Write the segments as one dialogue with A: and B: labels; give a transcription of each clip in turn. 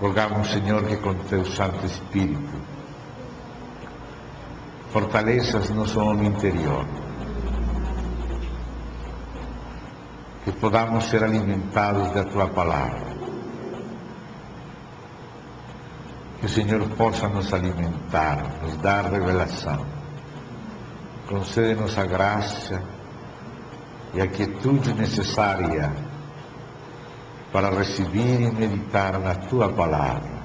A: Rogamos, Senhor, que com Teu Santo Espírito fortaleças nosso homem interior, que podamos ser alimentados da Tua Palavra, que o Senhor possa nos alimentar, nos dar revelação, concede-nos a graça e a quietude necessária para receber e meditar na Tua Palavra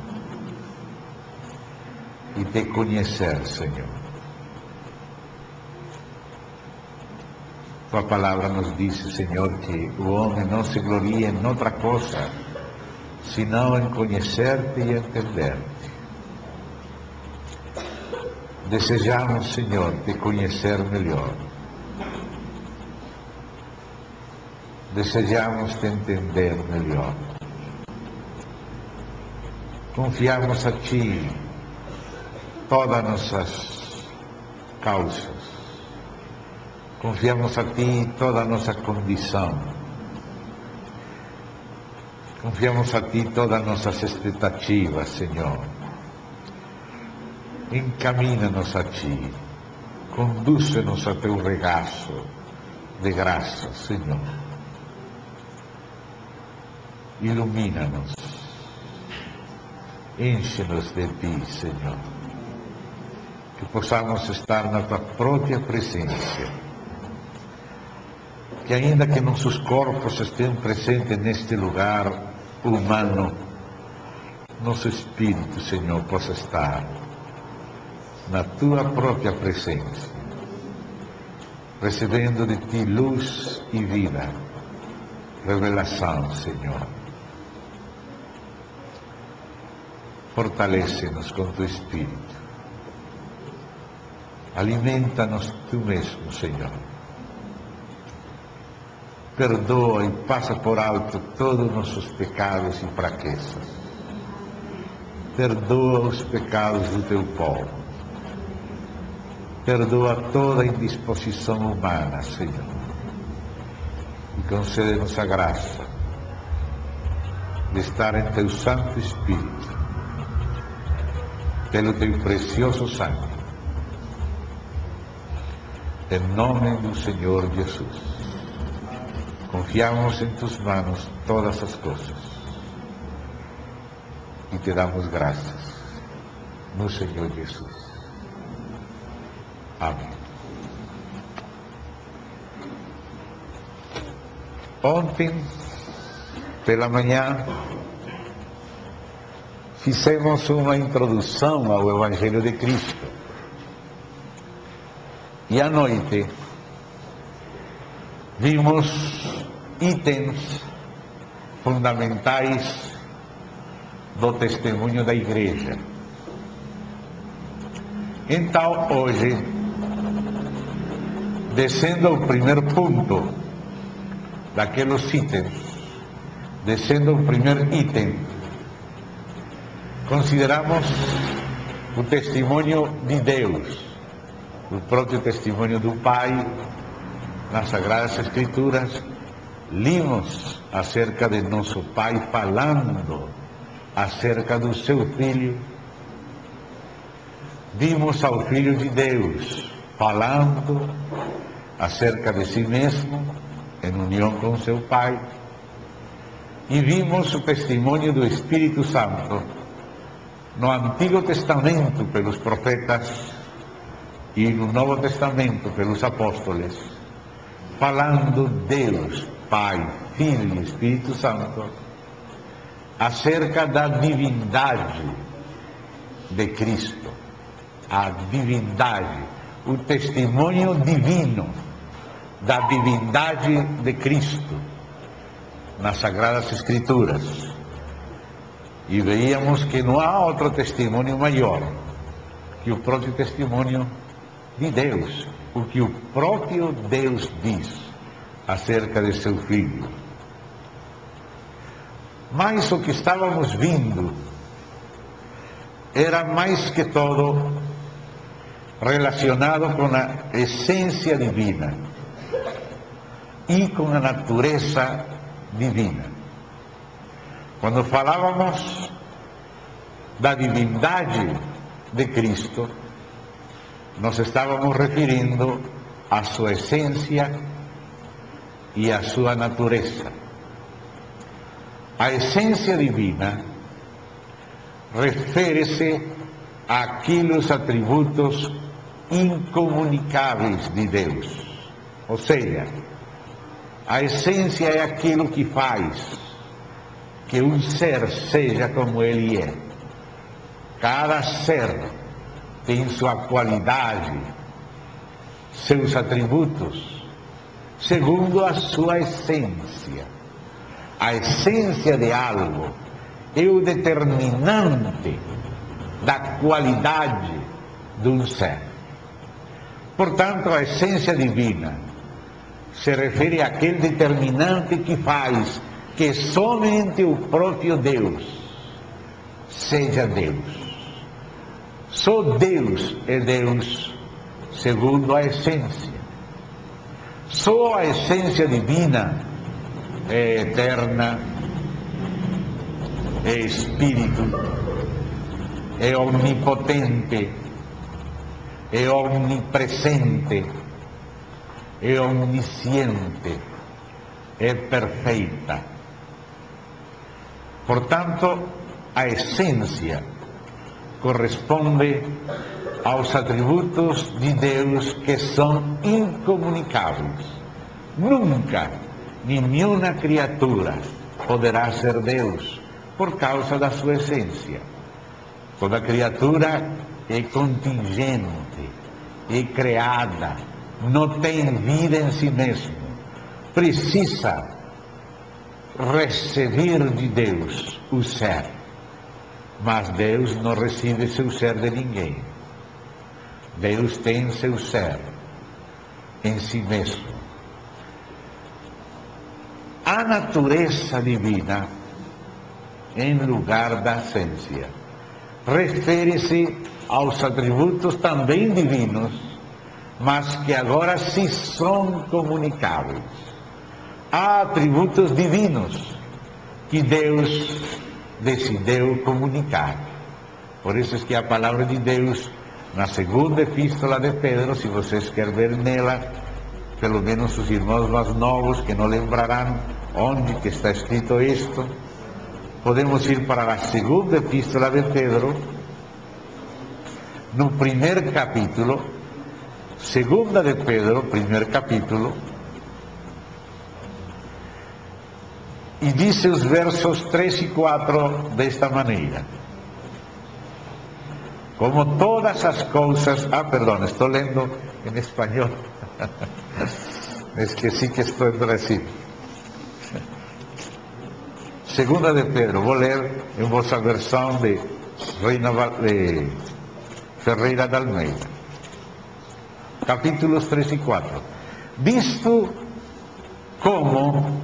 A: e Te conhecer, Senhor. Tua Palavra nos diz, Senhor, que o homem não se gloria em outra coisa, senão em conhecer-Te e entender-Te. Desejamos, Senhor, Te conhecer melhor. Desejamos Te entender melhor. Confiamos a Ti todas nossas causas. Confiamos a Ti toda a nossa condição. Confiamos a Ti todas as nossas expectativas, Senhor. Encamina-nos a Ti. Conduz-nos a Teu regaço de graça, Senhor. Ilumina-nos. Enche-nos de Ti, Senhor. Que possamos estar na Tua própria presença. Que ainda que nossos corpos estejam presentes neste lugar humano, nosso espírito, Senhor, possa estar na Tua própria presença, recebendo de Ti luz e vida, revelação, Senhor. Fortalece-nos com Teu Espírito. Alimenta-nos Tu mesmo, Senhor. Perdoa e passa por alto todos os nossos pecados e fraquezas. Perdoa os pecados do Teu povo. Perdoa toda a indisposição humana, Senhor. E concede-nos a graça de estar em Teu Santo Espírito, pelo Teu precioso sangue. Em nome do Senhor Jesus. Confiamos em Tus manos todas as coisas e Te damos graças no Senhor Jesus. Amém. Ontem, pela manhã, fizemos uma introdução ao Evangelho de Cristo. E à noite, vimos itens fundamentais do testemunho da Igreja. Então, hoje, descendo ao primeiro ponto daqueles itens, descendo ao primeiro item, consideramos o testemunho de Deus, o próprio testemunho do Pai. Nas Sagradas Escrituras, limos acerca de nosso Pai falando acerca do Seu Filho. Vimos ao Filho de Deus falando acerca de si mesmo, em união com seu Pai. E vimos o testemunho do Espírito Santo no Antigo Testamento pelos profetas e no Novo Testamento pelos apóstolos, falando Deus, Pai, Filho e Espírito Santo, acerca da divindade de Cristo, a divindade, o testemunho divino da divindade de Cristo nas Sagradas Escrituras. E veíamos que não há outro testemunho maior que o próprio testemunho de Deus, o que o próprio Deus diz acerca de seu Filho. Mas o que estávamos vendo era mais que todo relacionado com a essência divina e com a natureza divina. Quando falávamos da divindade de Cristo, nos estávamos referindo à sua essência e à sua natureza. A essência divina refere-se àqueles atributos incomunicáveis de Deus. Ou seja, a essência é aquilo que faz que um ser seja como ele é. Cada ser tem sua qualidade, seus atributos, segundo a sua essência. A essência de algo é o determinante da qualidade de um ser. Portanto, a essência divina se refere àquele determinante que faz que somente o próprio Deus seja Deus. Só Deus é Deus segundo a essência. Só a essência divina é eterna, é espírito, é onipotente, é onipresente, é onisciente, é perfeita. Portanto, a essência corresponde aos atributos de Deus que são incomunicáveis. Nunca nenhuma criatura poderá ser Deus por causa da sua essência. Toda criatura é contingente, é criada, não tem vida em si mesmo. Precisa receber de Deus o ser. Mas Deus não recebe seu ser de ninguém. Deus tem seu ser em si mesmo. A natureza divina, em lugar da essência, refere-se aos atributos também divinos, mas que agora se são comunicáveis. Há atributos divinos que Deus decidiu comunicar. Por isso é que a palavra de Deus, na segunda epístola de Pedro, se vocês querem ver nela, pelo menos os irmãos mais novos que não lembrarão onde que está escrito isto, podemos ir para a segunda epístola de Pedro, no primeiro capítulo, segunda de Pedro, primeiro capítulo, e diz os versos 3 e 4 desta maneira: como todas as coisas... perdão, estou lendo em espanhol. Esqueci que estou em Brasil. Segunda de Pedro, vou ler em vossa versão de Ferreira de Almeida. Capítulos 3 e 4. Visto como,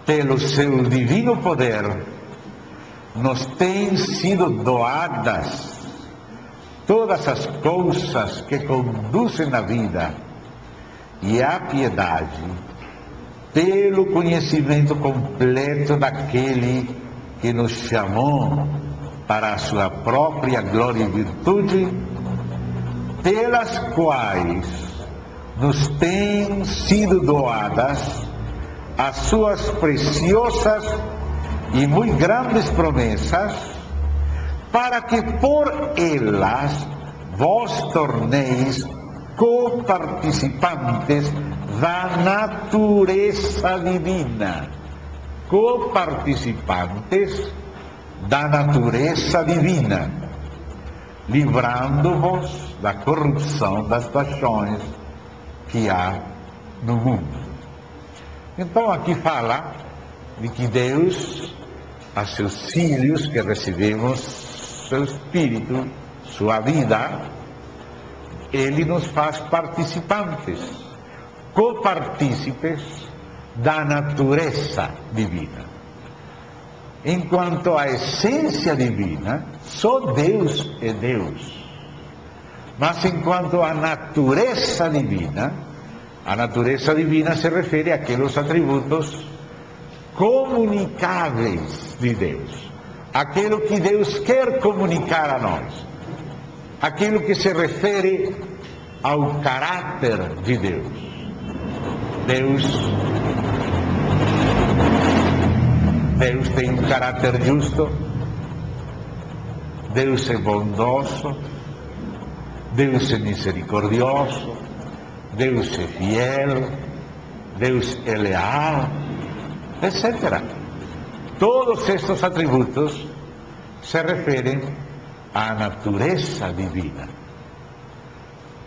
A: pelo seu divino poder, nos têm sido doadas todas as coisas que conduzem à vida e à piedade, pelo conhecimento completo daquele que nos chamou para a sua própria glória e virtude, pelas quais nos têm sido doadas as suas preciosas e muito grandes promessas, para que por elas vos torneis coparticipantes da natureza divina. Coparticipantes da natureza divina, livrando-vos da corrupção das paixões que há no mundo. Então aqui fala de que Deus, a seus filhos que recebemos seu Espírito, sua vida, Ele nos faz participantes, copartícipes da natureza divina. Enquanto a essência divina, só Deus é Deus. Mas enquanto a natureza divina se refere àqueles atributos comunicáveis de Deus. aquilo que Deus quer comunicar a nós, aquilo que se refere ao caráter de Deus. Deus tem um caráter justo, Deus é bondoso, Deus é misericordioso, Deus é fiel, Deus é leal, etc. Todos estes atributos se referem à natureza divina.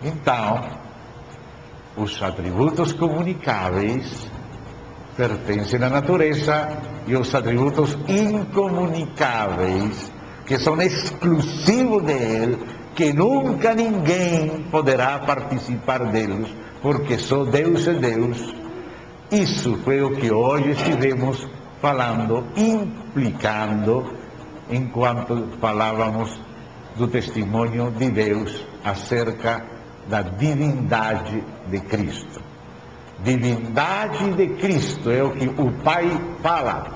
A: Então, os atributos comunicáveis pertencem à natureza e os atributos incomunicáveis, que são exclusivos dele, que nunca ninguém poderá participar deles, porque só Deus é Deus. Isso foi o que hoje estivemos falando, implicando, enquanto falávamos do testemunho de Deus acerca da divindade de Cristo. Divindade de Cristo é o que o Pai fala,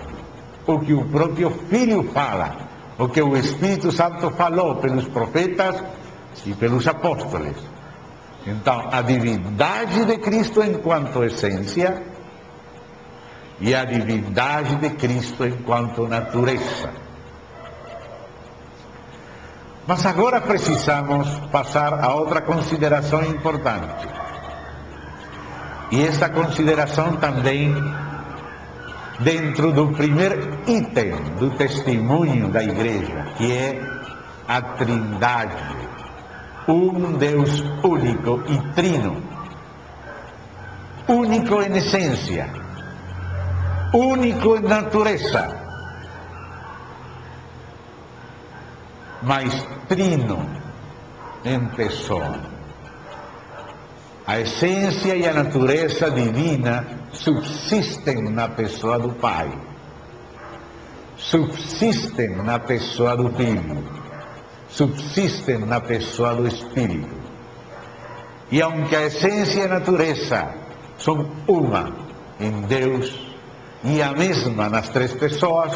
A: o que o próprio Filho fala, o que o Espírito Santo falou pelos profetas e pelos apóstolos. Então, a divindade de Cristo enquanto essência e a divindade de Cristo enquanto natureza. Mas agora precisamos passar a outra consideração importante. E esta consideração também dentro do primeiro item do testemunho da Igreja, que é a Trindade, um Deus único e trino, único em essência, único em natureza, mas trino em pessoa. A essência e a natureza divina subsistem na pessoa do Pai, subsistem na pessoa do Filho, subsistem na pessoa do Espírito. E aunque a essência e a natureza são uma em Deus e a mesma nas três pessoas,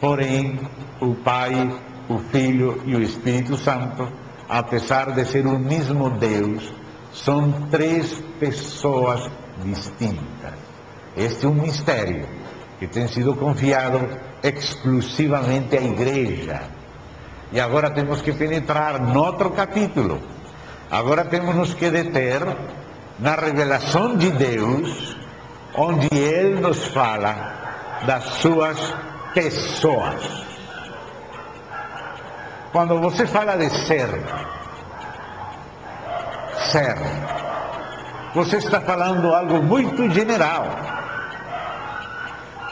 A: porém o Pai, o Filho e o Espírito Santo, apesar de ser o mesmo Deus, são três pessoas distintas. Este é um mistério que tem sido confiado exclusivamente à Igreja. E agora temos que penetrar noutro capítulo. Agora temos nos que deter na revelação de Deus, onde Ele nos fala das suas pessoas. Quando você fala de ser, você está falando algo muito general.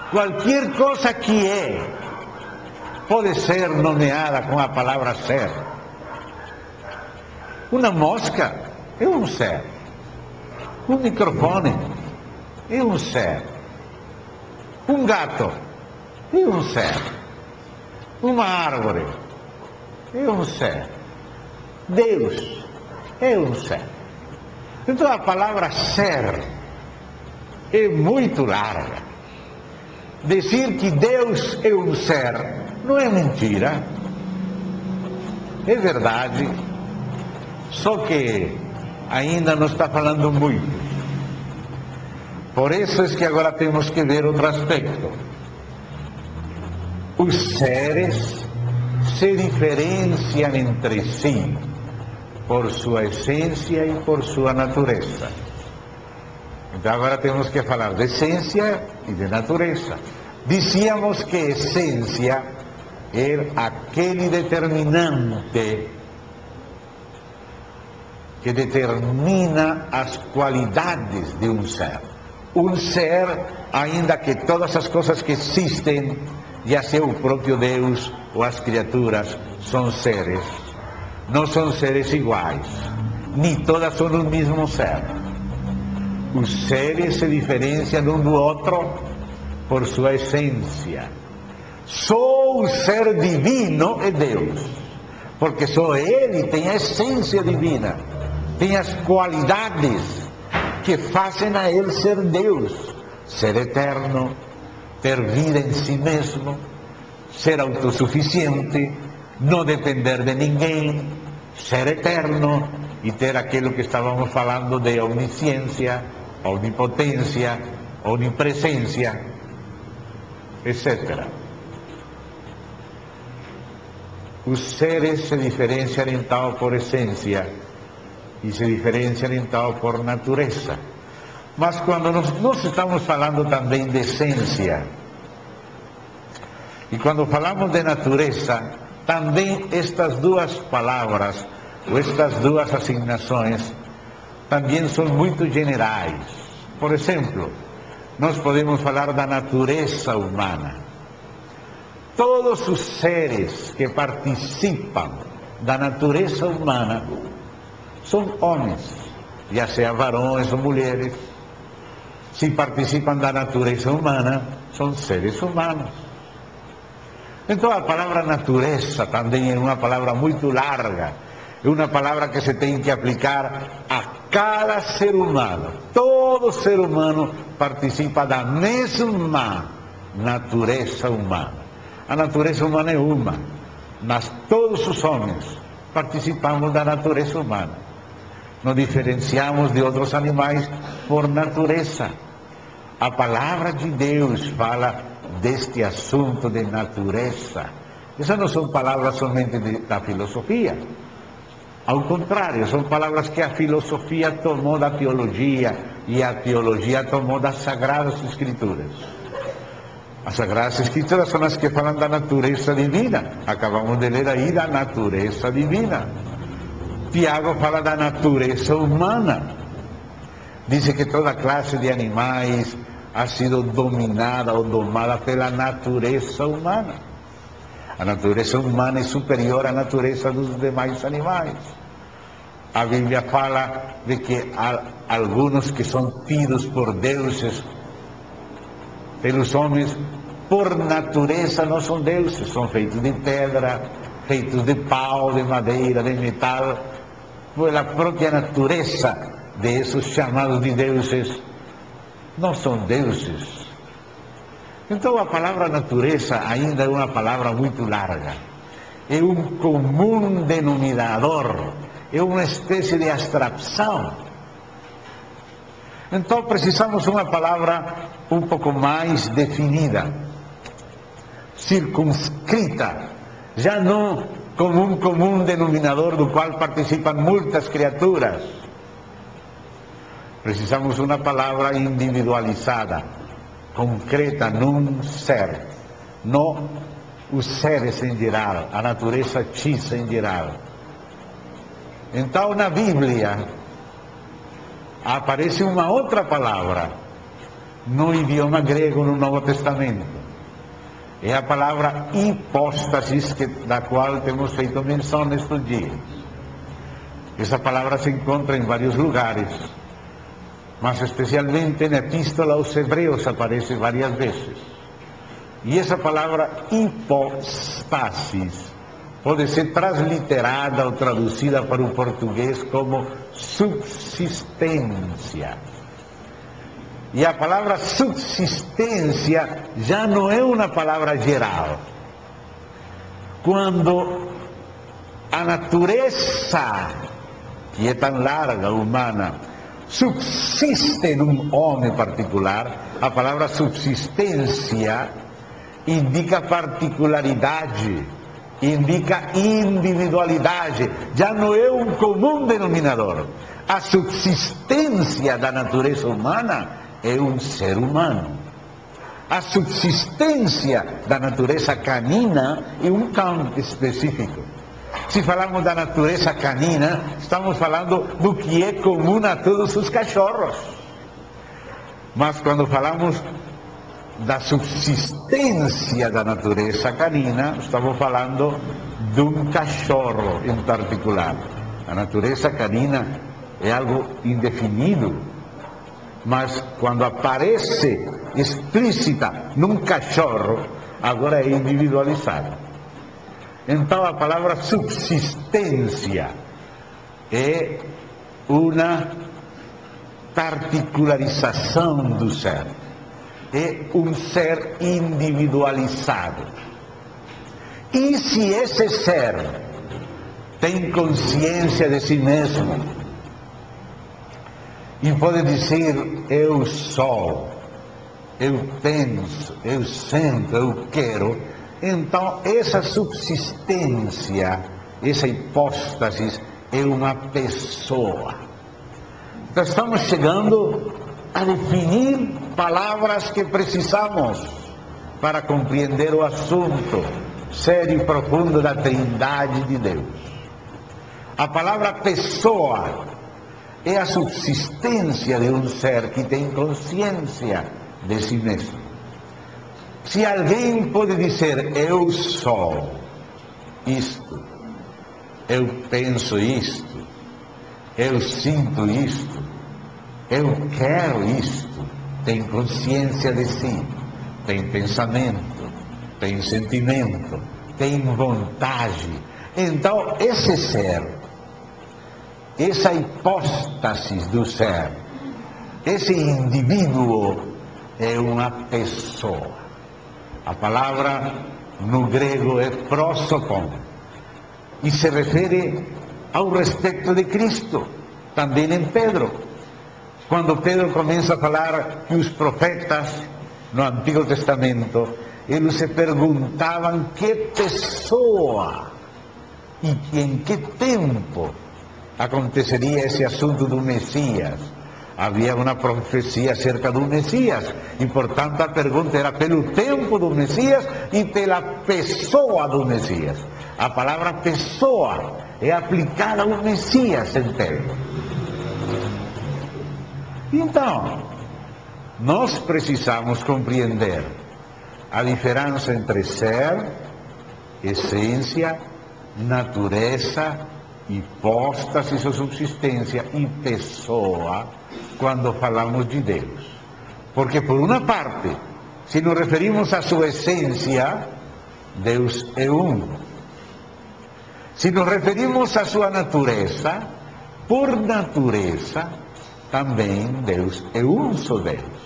A: Qualquer coisa que é, pode ser nomeada com a palavra ser. Uma mosca é um ser. Um microfone é um ser. Um gato é um ser. Uma árvore é um ser. Deus é um ser. Então a palavra ser é muito larga. Dizer que Deus é um ser não é mentira, é verdade, só que ainda não está falando muito. Por isso é que agora temos que ver outro aspecto. Os seres se diferenciam entre si por sua essência e por sua natureza. Então agora temos que falar de essência e de natureza. Dizíamos que essência é aquele determinante que determina as qualidades de um ser. Um ser, ainda que todas as coisas que existem, já seja o próprio Deus ou as criaturas, são seres. Não são seres iguais, nem todas são o mesmo ser. Os seres se diferenciam um do outro por sua essência. Só o ser divino é Deus, porque só Ele tem a essência divina, tem as qualidades que fazem a Ele ser Deus, ser eterno, ter vida em si mesmo, ser autossuficiente, não depender de ninguém, ser eterno e ter aquilo que estávamos falando de onisciência, onipotência, onipresença, etc. Os seres se diferenciam então por essência e se diferenciam então por natureza. Mas quando nós estamos falando também de essência, e quando falamos de natureza, também estas duas palavras, ou estas duas assignações, também são muito generais. Por exemplo, nós podemos falar da natureza humana. Todos os seres que participam da natureza humana são homens, já seja varões ou mulheres. Se participam da natureza humana, são seres humanos. Então a palavra natureza também é uma palavra muito larga, é uma palavra que se tem que aplicar a cada ser humano. Todo ser humano participa da mesma natureza humana. A natureza humana é uma, mas todos os homens participamos da natureza humana. Nos diferenciamos de outros animais por natureza. A palavra de Deus fala deste assunto de natureza. Essas não são palavras somente da filosofia. Ao contrário, são palavras que a filosofia tomou da teologia e a teologia tomou das Sagradas Escrituras. As Sagradas Escrituras são as que falam da natureza divina. Acabamos de ler aí da natureza divina. Tiago fala da natureza humana. Diz que toda classe de animais ha sido dominada ou domada pela natureza humana. A natureza humana é superior à natureza dos demais animais. A Bíblia fala de que há alguns que são tidos por deuses, pelos homens, por natureza não são deuses, são feitos de pedra, feitos de pau, de madeira, de metal, pela própria natureza desses chamados de deuses, não são deuses. Então a palavra natureza ainda é uma palavra muito larga, é um comum denominador, é uma espécie de abstração. Então precisamos de uma palavra um pouco mais definida, circunscrita, já não como um comum denominador do qual participam muitas criaturas. Precisamos de uma palavra individualizada, concreta num ser, não os seres em geral, a natureza X em geral. Então na Bíblia aparece uma outra palavra, no idioma grego no Novo Testamento. É a palavra hipóstasis, da qual temos feito menção nestes dias. Essa palavra se encontra em vários lugares, mas especialmente na Epístola aos Hebreus aparece várias vezes. E essa palavra hipostasis pode ser transliterada ou traduzida para o português como subsistência. E a palavra subsistência já não é uma palavra geral. Quando a natureza, que é tão larga, humana, subsiste num homem particular, a palavra subsistência indica particularidade, indica individualidade, já não é um comum denominador. A subsistência da natureza humana é um ser humano. A subsistência da natureza canina é um cão específico. Se falamos da natureza canina, estamos falando do que é comum a todos os cachorros. Mas quando falamos da subsistência da natureza canina, estamos falando de um cachorro em particular. A natureza canina é algo indefinido, mas quando aparece explícita num cachorro, agora é individualizada. Então a palavra subsistência é uma particularização do ser, é um ser individualizado. E se esse ser tem consciência de si mesmo e pode dizer: eu sou, eu penso, eu sinto, eu quero, então essa subsistência, essa hipóstase é uma pessoa. Então estamos chegando a definir palavras que precisamos para compreender o assunto sério e profundo da Trindade de Deus. A palavra pessoa é a subsistência de um ser que tem consciência de si mesmo. Se alguém pode dizer: eu sou isto, eu penso isto, eu sinto isto, eu quero isto, tem consciência de si, tem pensamento, tem sentimento, tem vontade. Então, esse ser, essa hipóstase do ser, esse indivíduo é uma pessoa. A palavra no grego é prosopon e se refere ao respeito de Cristo, também em Pedro. Quando Pedro começa a falar que os profetas no Antigo Testamento, eles se perguntavam que pessoa e em que tempo aconteceria esse assunto do Messias. Havia uma profecia acerca do Messias e, portanto, a pergunta era pelo tempo do Messias e pela pessoa do Messias. A palavra pessoa é aplicada ao Messias em Pedro. Então, nós precisamos compreender a diferença entre ser, essência, natureza, hipóstase ou subsistência e pessoa quando falamos de Deus. Porque, por uma parte, se nos referimos à sua essência, Deus é um. Se nos referimos à sua natureza, por natureza, também Deus é um só Deus.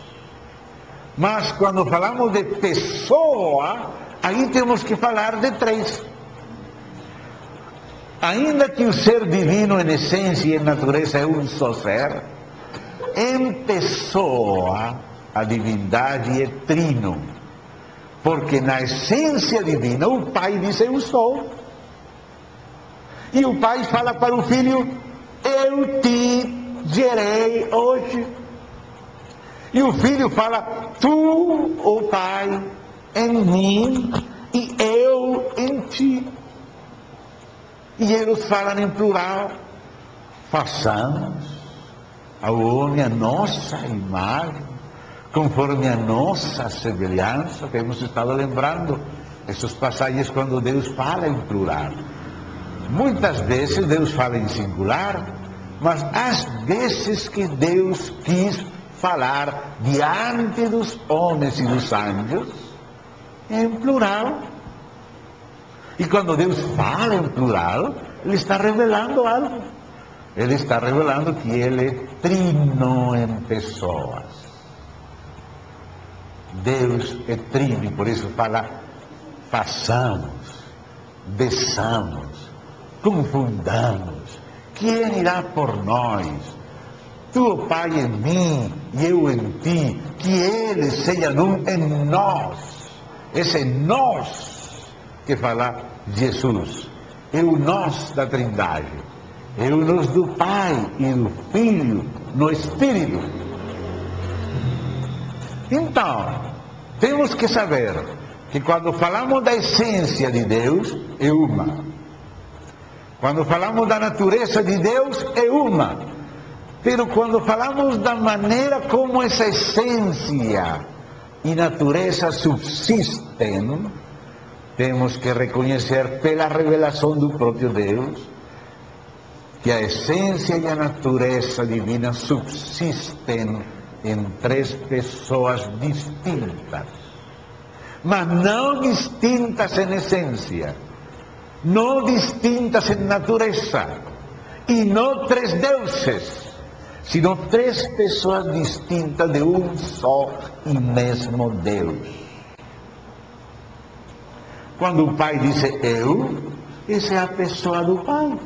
A: Mas quando falamos de pessoa, aí temos que falar de três. Ainda que o ser divino em essência e em natureza é um só ser, em pessoa a divindade é trino. Porque na essência divina o Pai diz: eu sou. E o Pai fala para o Filho: eu te gerei hoje. E o Filho fala: tu, ó Pai, em mim e eu em ti. E eles falam em plural: façamos ao homem a nossa imagem, conforme a nossa semelhança. Temos estado lembrando essas passagens quando Deus fala em plural. Muitas vezes Deus fala em singular, mas às vezes que Deus quis falar diante dos homens e dos anjos em plural. E quando Deus fala em plural, Ele está revelando algo. Ele está revelando que Ele é trino em pessoas. Deus é trino e por isso fala: façamos, desçamos, confundamos. Quem irá por nós? Tu, Pai, em mim e eu em ti, que eles sejam um em nós. Esse nós que fala Jesus é o nós da Trindade, é o nós do Pai e do Filho no Espírito. Então, temos que saber que quando falamos da essência de Deus, é uma. Quando falamos da natureza de Deus, é uma. Pero quando falamos da maneira como essa essência e natureza subsistem, temos que reconhecer pela revelação do próprio Deus que a essência e a natureza divina subsistem em três pessoas distintas, mas não distintas em essência, não distintas em natureza, e não três deuses, sino três pessoas distintas de um só e mesmo Deus. Quando o Pai diz eu, essa é a pessoa do Pai.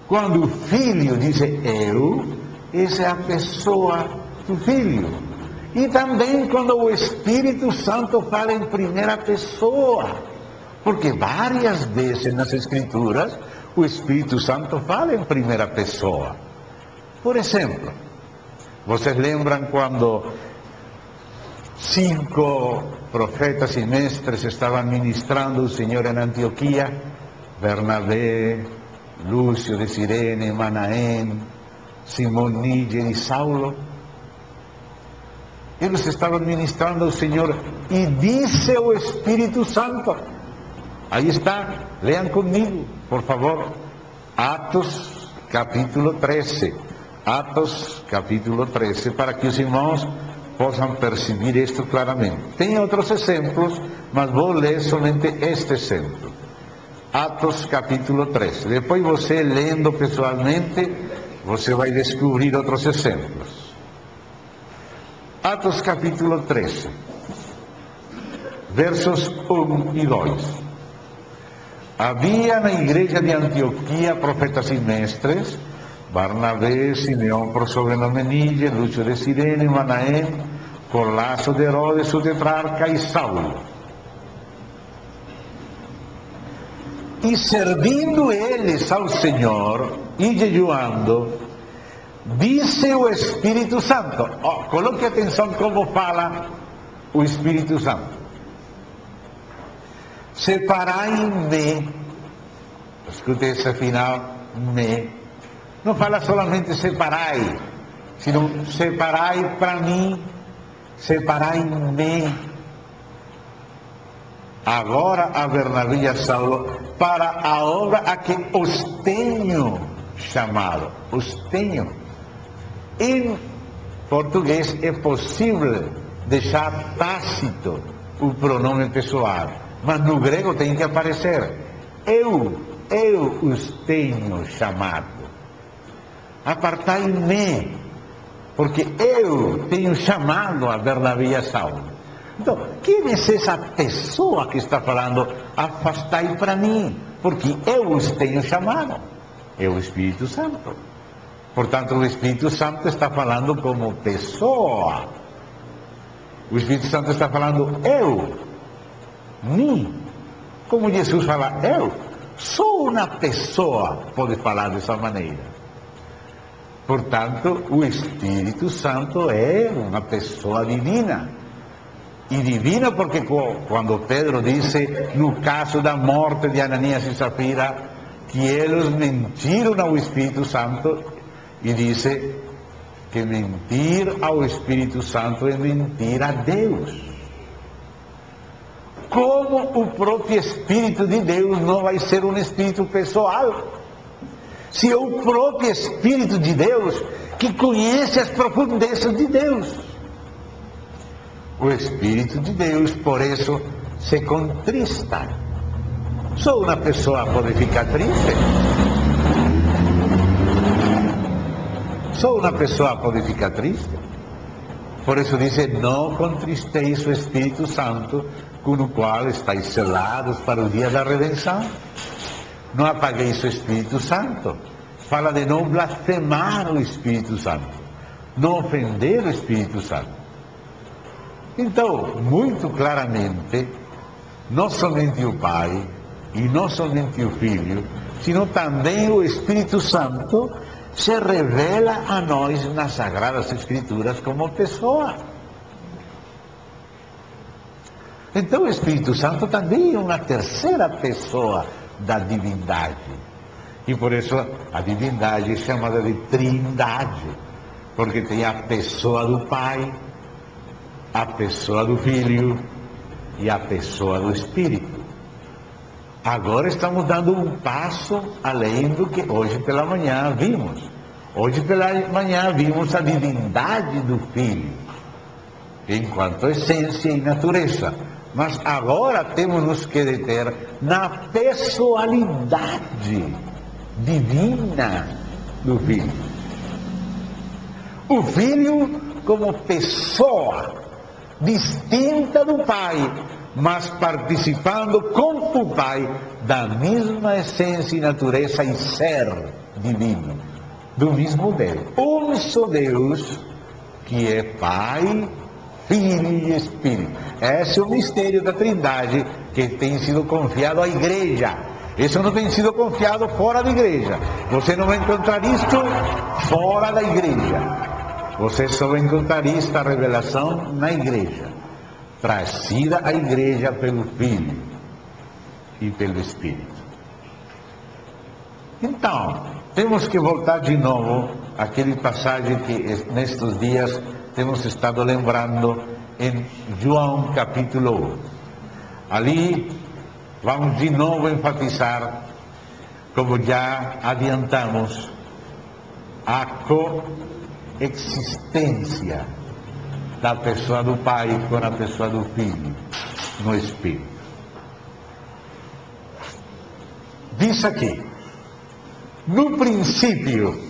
A: Quando o Filho diz eu, essa é a pessoa do Filho. E também quando o Espírito Santo fala em primeira pessoa, porque várias vezes nas Escrituras o Espírito Santo fala em primeira pessoa. Por exemplo, vocês lembram quando 5 profetas e mestres estavam ministrando o Senhor em Antioquia? Bernabé, Lúcio de Cirene, Manaém, Simão Níger e Saulo. Eles estavam ministrando ao Senhor e disse o Espírito Santo. Aí está, leiam comigo, por favor, Atos capítulo 13. Atos capítulo 13, para que os irmãos possam perceber isto claramente. Tem outros exemplos, mas vou ler somente este exemplo. Atos capítulo 13. Depois você, lendo pessoalmente, você vai descobrir outros exemplos. Atos capítulo 13, versos 1 e 2. Havia na igreja de Antioquia profetas e mestres, Barnabé, Simeão por sobrenome Níger, Lúcio de Cirene, Manaém, Colasso de Herodes, o tetrarca, e Saulo. E servindo eles ao Senhor e jejuando, disse o Espírito Santo. Coloque atenção como fala o Espírito Santo. Separai-me, escute esse final, me. Não fala solamente separai, sino separai para mim, separai-me. Agora a Bernabé e a Saulo, para a obra a que os tenho chamado. Os tenho. Em português é possível deixar tácito o pronome pessoal, mas no grego tem que aparecer. Eu os tenho chamado. Apartai-me, porque eu tenho chamado a Bernabé e a Saulo. Então, quem é essa pessoa que está falando? Afastai para mim, porque eu os tenho chamado. É o Espírito Santo. Portanto, o Espírito Santo está falando como pessoa. O Espírito Santo está falando mim. Como Jesus fala, sou uma pessoa, pode falar dessa maneira. Portanto, o Espírito Santo é uma pessoa divina. E divina porque quando Pedro disse, no caso da morte de Ananias e Safira, que eles mentiram ao Espírito Santo, e disse que mentir ao Espírito Santo é mentir a Deus. Como o próprio Espírito de Deus não vai ser um Espírito pessoal? Se é o próprio Espírito de Deus que conhece as profundezas de Deus. O Espírito de Deus, por isso, se contrista. Só uma pessoa pode ficar triste? Só uma pessoa pode ficar triste? Por isso diz, não contristeis o Espírito Santo, com o qual estáis selados para o dia da redenção. Não apagueis o Espírito Santo. Fala de não blasfemar o Espírito Santo, não ofender o Espírito Santo. Então, muito claramente, não somente o Pai e não somente o Filho, sino também o Espírito Santo se revela a nós nas Sagradas Escrituras como pessoa. Então o Espírito Santo também é uma terceira pessoa da divindade. E por isso a divindade é chamada de Trindade, porque tem a pessoa do Pai, a pessoa do Filho e a pessoa do Espírito. Agora estamos dando um passo além do que hoje pela manhã vimos. Hoje pela manhã vimos a divindade do Filho, enquanto essência e natureza. Mas agora temos nos que deter na pessoalidade divina do Filho. O Filho como pessoa distinta do Pai, mas participando com o Pai da mesma essência e natureza e ser divino, do mesmo Deus. Um só Deus, que é Pai, Filho e Espírito. Esse é o mistério da Trindade que tem sido confiado à Igreja. Isso não tem sido confiado fora da Igreja. Você não vai encontrar isto fora da Igreja. Você só vai encontrar esta revelação na Igreja, trazida à Igreja pelo Filho e pelo Espírito. Então, temos que voltar de novo àquele passagem que nestes dias temos estado lembrando em João capítulo 1. Ali vamos de novo enfatizar, como já adiantamos, a coexistência da pessoa do Pai com a pessoa do Filho no Espírito. Diz aqui: no princípio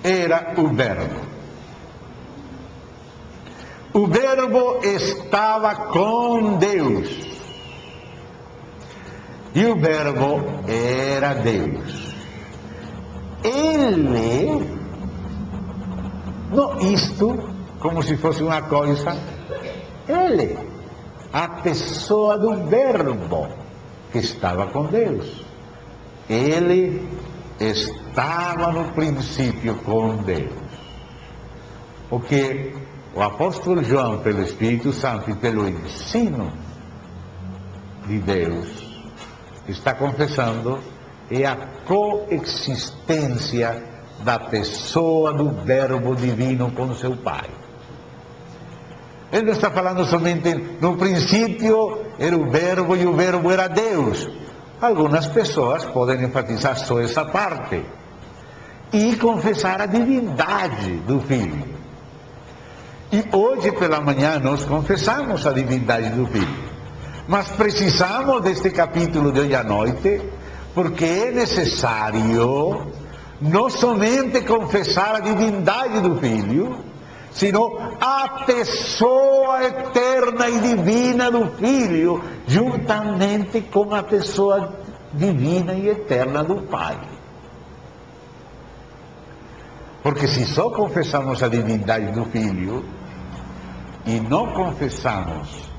A: era o Verbo. O Verbo estava com Deus. E o Verbo era Deus. Ele, não isto como se fosse uma coisa, ele, a pessoa do Verbo que estava com Deus. Ele estava no princípio com Deus. Porque o apóstolo João, pelo Espírito Santo e pelo ensino de Deus, está confessando a coexistência da pessoa do Verbo divino com seu Pai. Ele não está falando somente no princípio era o Verbo e o Verbo era Deus. Algumas pessoas podem enfatizar só essa parte e confessar a divindade do Filho. E hoje pela manhã nós confessamos a divindade do Filho. Mas precisamos deste capítulo de hoje à noite, porque é necessário não somente confessar a divindade do Filho, sino a pessoa eterna e divina do Filho, juntamente com a pessoa divina e eterna do Pai. Porque se só confessamos a divindade do Filho e não confessamos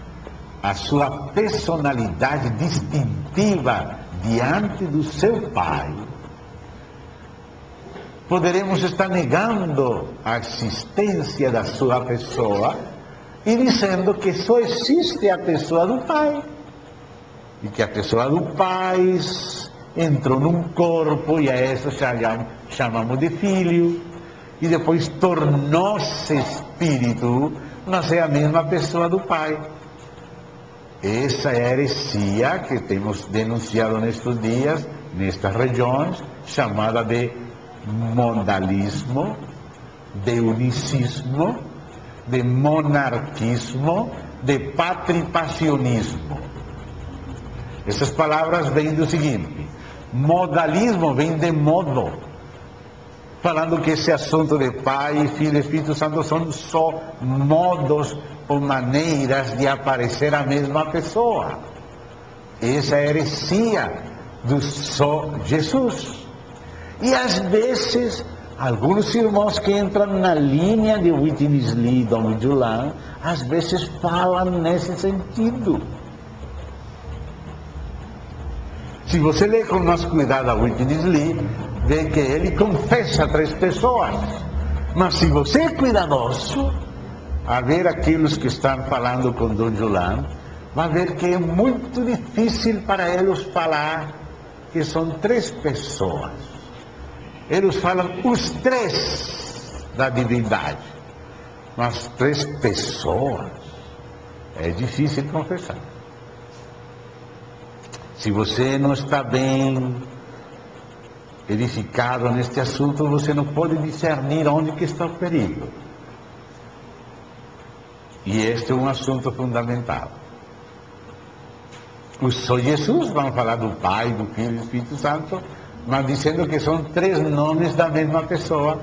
A: a sua personalidade distintiva diante do seu Pai, poderemos estar negando a existência da sua pessoa e dizendo que só existe a pessoa do Pai. E que a pessoa do Pai entrou num corpo, e a essa chamamos de filho, e depois tornou-se espírito, mas é a mesma pessoa do Pai. Essa é a heresia que temos denunciado nestes dias, nestas regiões, chamada de modalismo, de unicismo, de monarquismo, de patripacionismo. Essas palavras vêm do seguinte: modalismo vem de modo, falando que esse assunto de Pai, Filho e Espírito Santo são só modos ou maneiras de aparecer a mesma pessoa. Essa é a heresia do só Jesus. E às vezes, alguns irmãos que entram na linha de Witness Lee, Dom Julian, às vezes falam nesse sentido. Se você ler com mais cuidado a Witness Lee, vê que ele confessa 3 pessoas. Mas se você é cuidadoso, a ver aqueles que estão falando com Dom Julian, vai ver que é muito difícil para eles falar que são 3 pessoas. Eles falam os 3 da divindade, mas 3 pessoas é difícil confessar. Se você não está bem edificado neste assunto, você não pode discernir onde que está o perigo. E este é um assunto fundamental. Os só Jesus vão falar do Pai, do Filho e do Espírito Santo, mas dizendo que são 3 nomes da mesma pessoa,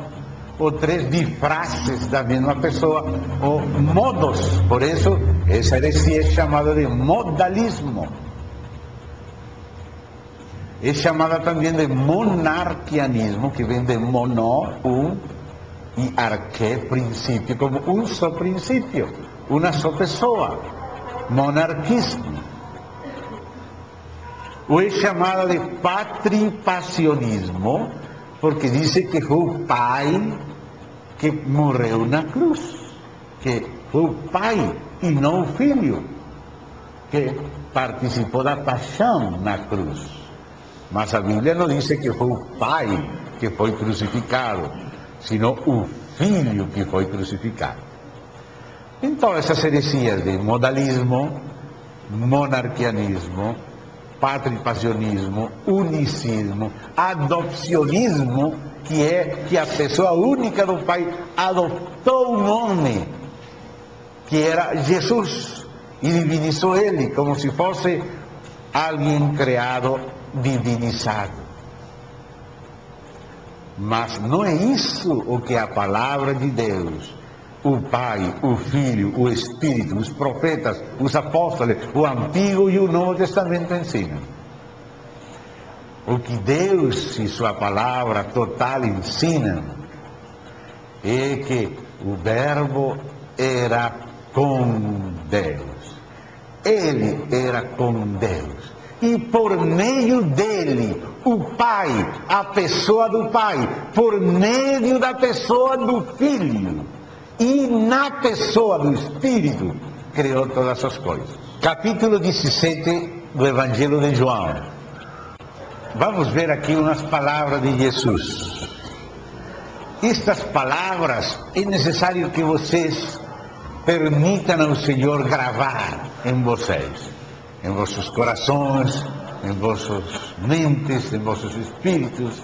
A: ou 3 disfarces da mesma pessoa, ou modos. Por isso Essa heresia é chamada de modalismo. É chamada também de monarquianismo, que vem de mono, e arqué, princípio, como um só princípio, uma só pessoa. Monarquismo. Ou é chamada de patripacionismo, porque diz que foi o pai que morreu na cruz, que foi o pai e não o filho que participou da paixão na cruz. Mas a Bíblia não diz que foi o pai que foi crucificado, sino o filho que foi crucificado. Então essas heresias de modalismo, monarquianismo, patripacionismo, unicismo, adopcionismo, que é que a pessoa única do Pai adotou um homem, que era Jesus, e divinizou ele, como se fosse alguém criado, divinizado. Mas não é isso o que a palavra de Deus, o Pai, o Filho, o Espírito, os profetas, os apóstolos, o Antigo e o Novo Testamento ensinam. O que Deus e sua palavra total ensinam é que o Verbo era com Deus. Ele era com Deus. E por meio dele, o Pai, a pessoa do Pai, por meio da pessoa do Filho, e na pessoa do Espírito, criou todas as coisas. Capítulo 17 do Evangelho de João. Vamos ver aqui umas palavras de Jesus. Estas palavras é necessário que vocês permitam ao Senhor gravar em vocês, em vossos corações, em vossas mentes, em vossos espíritos.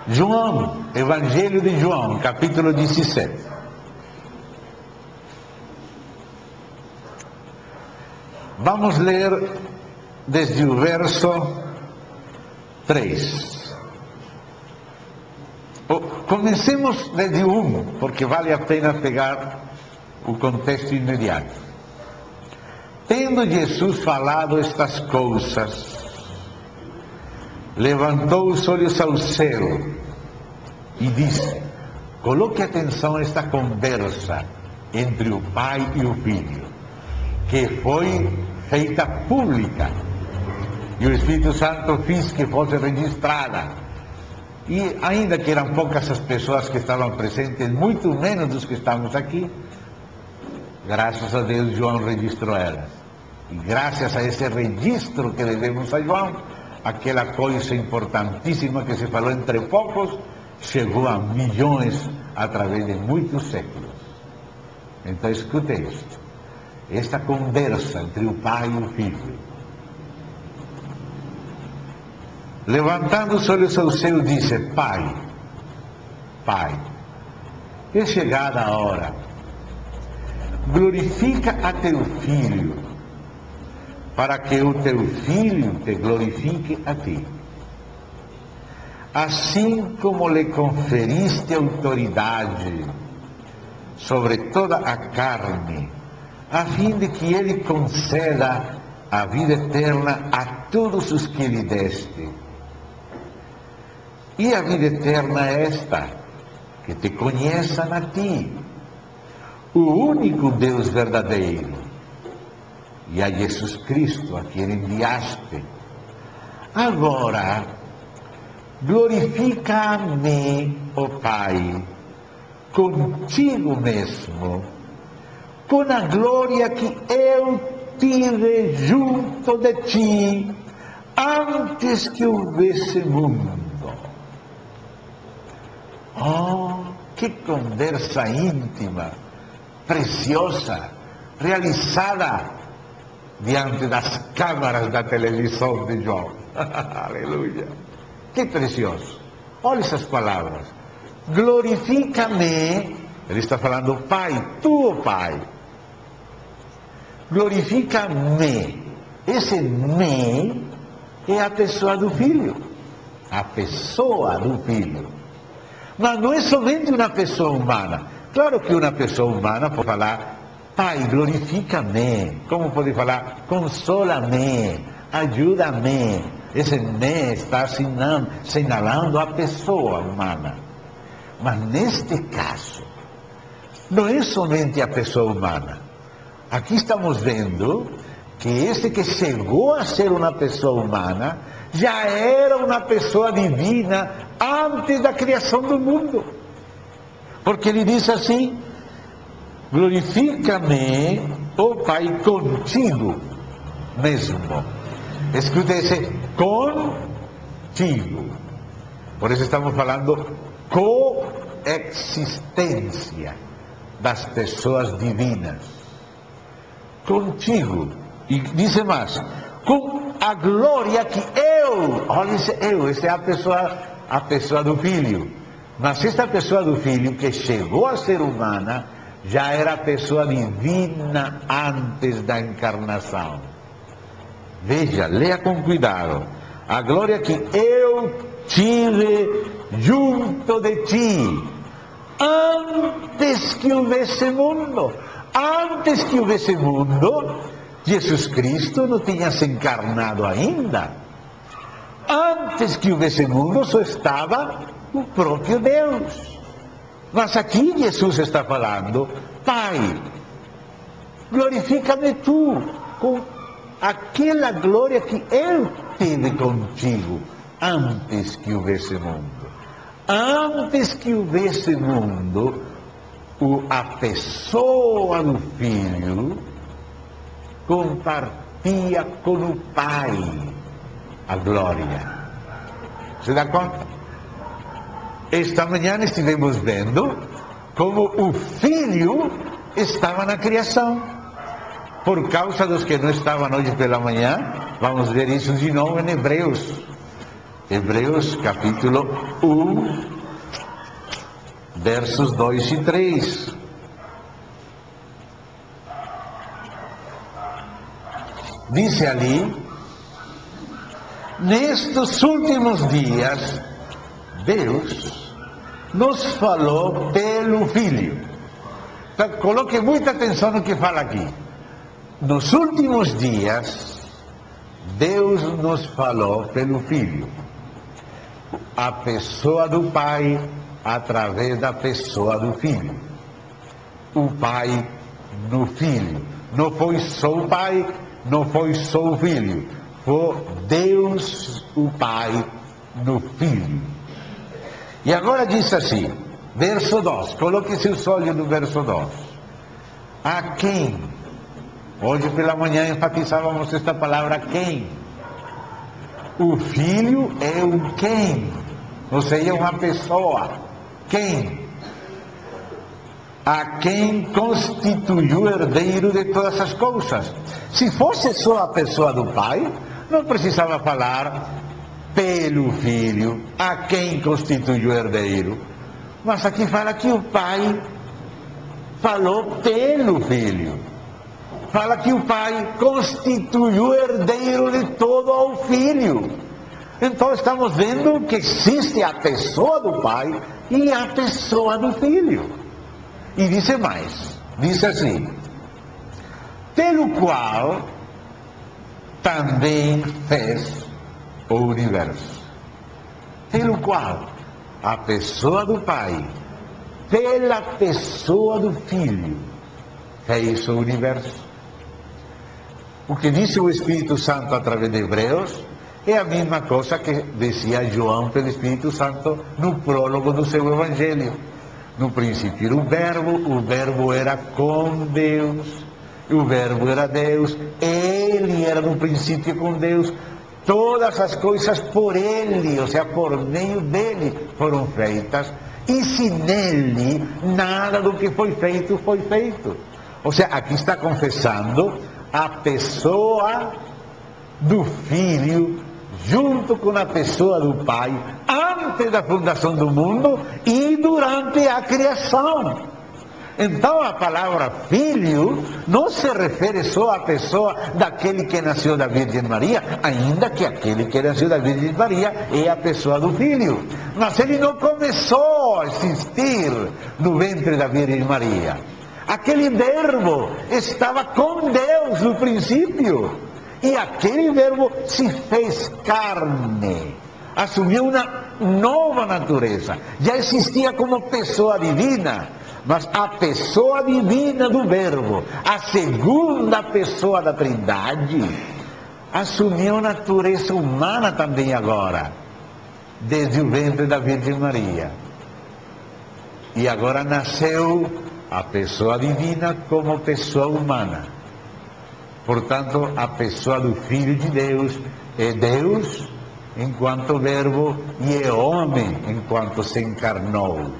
A: João, Evangelho de João, capítulo 17. Vamos ler desde o verso 3. Comecemos desde o 1, porque vale a pena pegar o contexto imediato. Tendo Jesus falado estas coisas, levantou os olhos ao céu e disse: coloque atenção a esta conversa entre o Pai e o Filho, que foi feita pública, e o Espírito Santo fez que fosse registrada. E ainda que eram poucas as pessoas que estavam presentes, muito menos dos que estamos aqui, graças a Deus João registrou elas. E graças a esse registro que devemos a João, aquela coisa importantíssima que se falou entre poucos, chegou a milhões através de muitos séculos. Então escute isto. Esta conversa entre o Pai e o Filho. Levantando os olhos ao céu, disse: Pai, Pai, é chegada a hora. Glorifica a teu Filho, para que o teu Filho te glorifique a ti. Assim como lhe conferiste autoridade sobre toda a carne, a fim de que ele conceda a vida eterna a todos os que lhe deste. E a vida eterna é esta: que te conheçam a ti, o único Deus verdadeiro, e a Jesus Cristo, a quem enviaste. Agora, glorifica-me, ó Pai, contigo mesmo, com a glória que eu tive junto de ti, antes que houvesse mundo. Oh, que conversa íntima, preciosa, realizada diante das câmaras da televisão de João. Aleluia! Que precioso! Olha essas palavras. Glorifica-me. Ele está falando: Pai, tu, Pai. Glorifica-me. Esse me é a pessoa do Filho. A pessoa do Filho. Mas não é somente uma pessoa humana. Claro que uma pessoa humana pode falar, Pai, glorifica-me. Como pode falar, consola-me, ajuda-me. Esse me está assinalando a pessoa humana. Mas neste caso, não é somente a pessoa humana. Aqui estamos vendo que esse que chegou a ser uma pessoa humana, já era uma pessoa divina antes da criação do mundo. Porque ele diz assim, glorifica-me, ó Pai, contigo mesmo. Escuta esse contigo. Por isso estamos falando coexistência das pessoas divinas. Contigo. E diz mais, com a glória que eu, olha esse eu, essa é a pessoa do Filho. Mas esta pessoa do Filho, que chegou a ser humana, já era a pessoa divina antes da encarnação. Veja, leia com cuidado. A glória que eu tive junto de ti, antes que houvesse mundo. Antes que houvesse mundo, Jesus Cristo não tinha se encarnado ainda. Antes que houvesse mundo, só estava o próprio Deus. Mas aqui Jesus está falando, Pai, glorifica-me tu, com aquela glória que eu tive contigo, antes que houvesse mundo. Antes que houvesse mundo, a pessoa do Filho compartilha com o Pai a glória. Se dá conta? Esta manhã estivemos vendo como o Filho estava na criação. Por causa dos que não estavam hoje pela manhã, vamos ver isso de novo em Hebreus. Hebreus capítulo 1, versos 2 e 3. Diz ali, nestes últimos dias, Deus nos falou pelo Filho. Então, coloque muita atenção no que fala aqui. Nos últimos dias, Deus nos falou pelo Filho. A pessoa do Pai, através da pessoa do Filho. O Pai no Filho. Não foi só o Pai, não foi só o Filho. Foi Deus, o Pai, no Filho. E agora diz assim, verso 2, coloque seus olhos no verso 2. A quem? Hoje pela manhã enfatizávamos esta palavra quem. O Filho é um quem, ou seja, uma pessoa. Quem? A quem constituiu herdeiro de todas as coisas. Se fosse só a pessoa do Pai, não precisava falar pelo Filho, a quem constituiu herdeiro. Mas aqui fala que o Pai falou pelo Filho. Fala que o Pai constituiu herdeiro de todo ao Filho. Então estamos vendo que existe a pessoa do Pai e a pessoa do Filho. E diz mais, diz assim, pelo qual também fez o universo. Pelo qual a pessoa do Pai, pela pessoa do Filho, fez o universo. O que disse o Espírito Santo através de Hebreus é a mesma coisa que dizia João pelo Espírito Santo no prólogo do seu Evangelho. No princípio era o Verbo era com Deus, o Verbo era Deus, Ele era no princípio com Deus, todas as coisas por Ele, ou seja, por meio dEle foram feitas, e sem Ele nada do que foi feito foi feito. Ou seja, aqui está confessando a pessoa do Filho junto com a pessoa do Pai, antes da fundação do mundo e durante a criação. Então a palavra filho não se refere só à pessoa daquele que nasceu da Virgem Maria, ainda que aquele que nasceu da Virgem Maria é a pessoa do Filho. Mas ele não começou a existir no ventre da Virgem Maria. Aquele verbo estava com Deus no princípio, e aquele verbo se fez carne, assumiu uma nova natureza, já existia como pessoa divina, mas a pessoa divina do verbo, a segunda pessoa da Trindade, assumiu natureza humana também agora, desde o ventre da Virgem Maria. E agora nasceu a pessoa divina como pessoa humana. Portanto, a pessoa do Filho de Deus é Deus enquanto verbo e é homem enquanto se encarnou.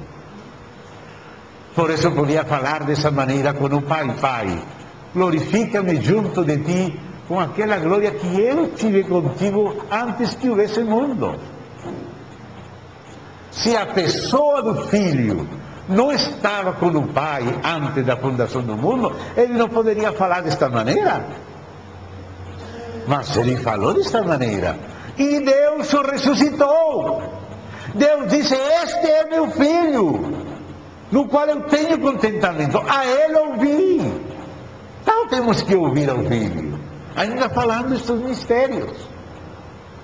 A: Por isso eu podia falar dessa maneira com o Pai: Pai, glorifica-me junto de ti com aquela glória que eu tive contigo antes que houvesse mundo. Se a pessoa do Filho não estava com o Pai antes da fundação do mundo, ele não poderia falar desta maneira. Mas ele falou desta maneira. E Deus o ressuscitou. Deus disse: este é meu Filho, no qual eu tenho contentamento. A ele ouvi. Então temos que ouvir ao Filho, ainda falando estes mistérios.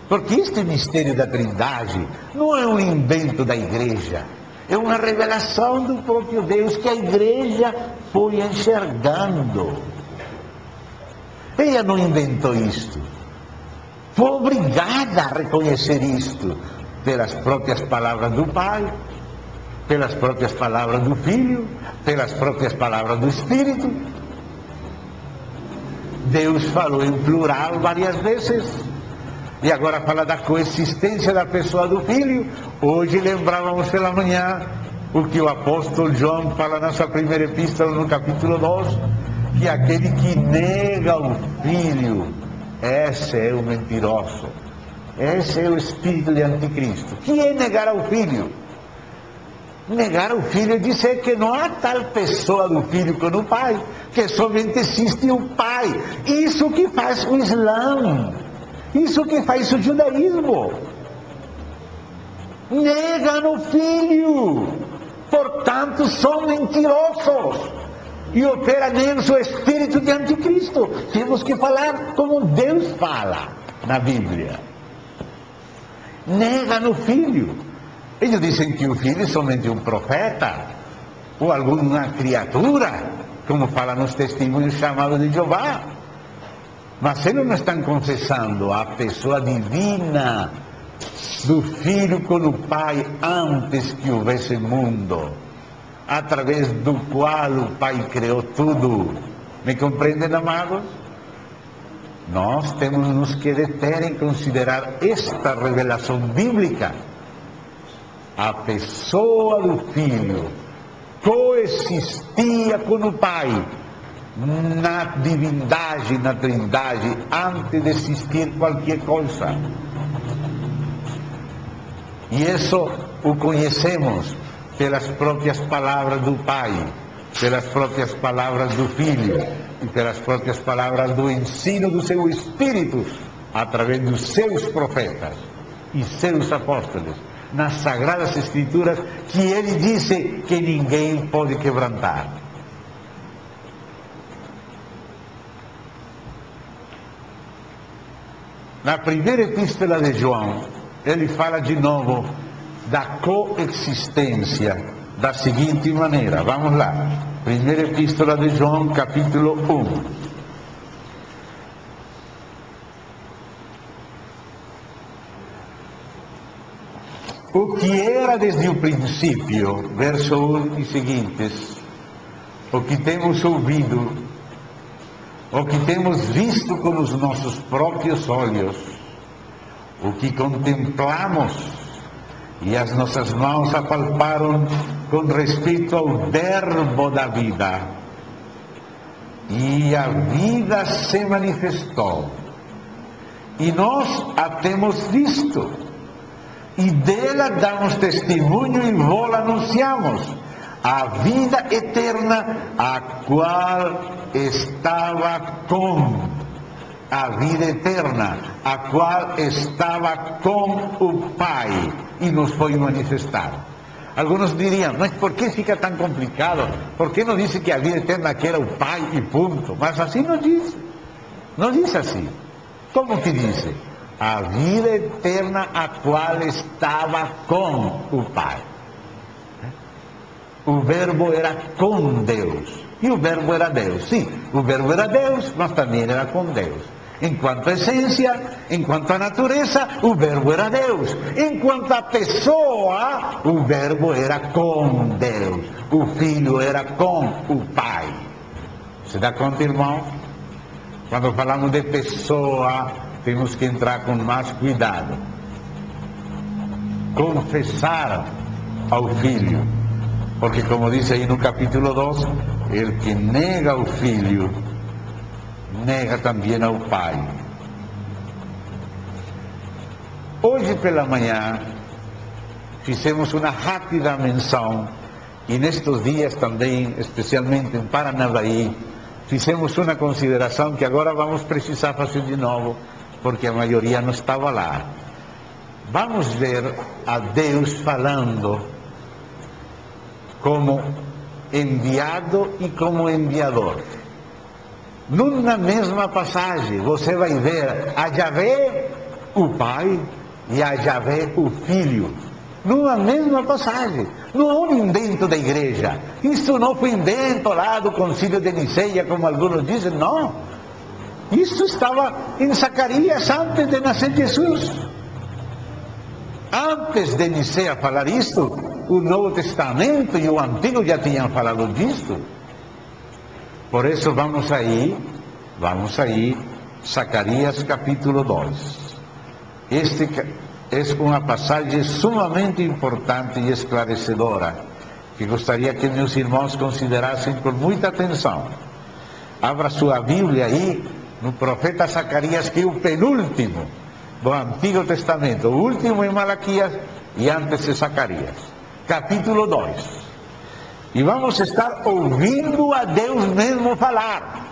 A: Porque este mistério da Trindade não é um invento da igreja, é uma revelação do próprio Deus que a igreja foi enxergando. Ela não inventou isto, foi obrigada a reconhecer isto pelas próprias palavras do Pai, pelas próprias palavras do Filho, pelas próprias palavras do Espírito. Deus falou em plural várias vezes. E agora fala da coexistência da pessoa do Filho. Hoje lembrávamos pela manhã o que o apóstolo João fala na sua primeira epístola, no capítulo 2, que aquele que nega o Filho, esse é o mentiroso, esse é o espírito de anticristo. O que é negar ao Filho? Negar o Filho é dizer que não há tal pessoa do Filho como o Pai, que somente existe o Pai. Isso que faz o Islã, isso que faz o judaísmo. Negam o Filho, portanto são mentirosos e operam neles o espírito de anticristo. Temos que falar como Deus fala na Bíblia. Negam o Filho. Eles dizem que o Filho é somente um profeta ou alguma criatura, como fala nos testemunhos chamados de Jeová. Mas eles não estão confessando a pessoa divina do Filho com o Pai antes que houvesse mundo, através do qual o Pai criou tudo. Me compreendem, amados? Nós temos que deter em considerar esta revelação bíblica. A pessoa do Filho coexistia com o Pai na divindade, na Trindade, antes de existir qualquer coisa. E isso o conhecemos pelas próprias palavras do Pai, pelas próprias palavras do Filho e pelas próprias palavras do ensino do seu Espírito, através dos seus profetas e seus apóstolos, nas Sagradas Escrituras, que ele disse que ninguém pode quebrantar. Na primeira epístola de João, ele fala de novo da coexistência da seguinte maneira. Vamos lá. Primeira epístola de João, capítulo 1. O que era desde o princípio, verso 1 e seguintes, o que temos ouvido, o que temos visto com os nossos próprios olhos, o que contemplamos e as nossas mãos apalparam com respeito ao verbo da vida. E a vida se manifestou, e nós a temos visto, e dela damos testemunho e vou anunciamos, a vida eterna, a qual estava com a vida eterna, a qual estava com o Pai e nos foi manifestada. Alguns diriam, mas por que fica tão complicado? Por que não disse que a vida eterna que era o Pai e ponto? Mas assim não diz. Não diz assim. Como que diz? A vida eterna a qual estava com o Pai. O verbo era com Deus. E o verbo era Deus. Sim, o verbo era Deus, mas também era com Deus. Enquanto essência, enquanto a natureza, o verbo era Deus. Enquanto a pessoa, o verbo era com Deus. O Filho era com o Pai. Você dá conta, irmão? Quando falamos de pessoa, temos que entrar com mais cuidado. Confessar ao Filho. Porque, como diz aí no capítulo 2, el que nega o Filho, nega também ao Pai. Hoje pela manhã, fizemos uma rápida menção, e nestes dias também, especialmente em Paranavaí, fizemos uma consideração que agora vamos precisar fazer de novo, porque a maioria não estava lá. Vamos ver a Deus falando como enviado e como enviador. Numa mesma passagem, você vai ver a Yahvé, o Pai, e a Yahvé, o Filho. Numa mesma passagem. Não é um invento da igreja. Isso não foi invento lá do Concílio de Niceia, como alguns dizem, não. Isso estava em Zacarias antes de nascer Jesus. Antes de Niceia falar isto, o Novo Testamento e o Antigo já tinham falado disto. Por isso vamos aí, Zacarias capítulo 2. Este é uma passagem sumamente importante e esclarecedora, que gostaria que meus irmãos considerassem com muita atenção. Abra sua Bíblia aí, no profeta Zacarias, que é o penúltimo do Antigo Testamento, o último em Malaquias e antes de Zacarias. Capítulo 2. E vamos estar ouvindo a Deus mesmo falar.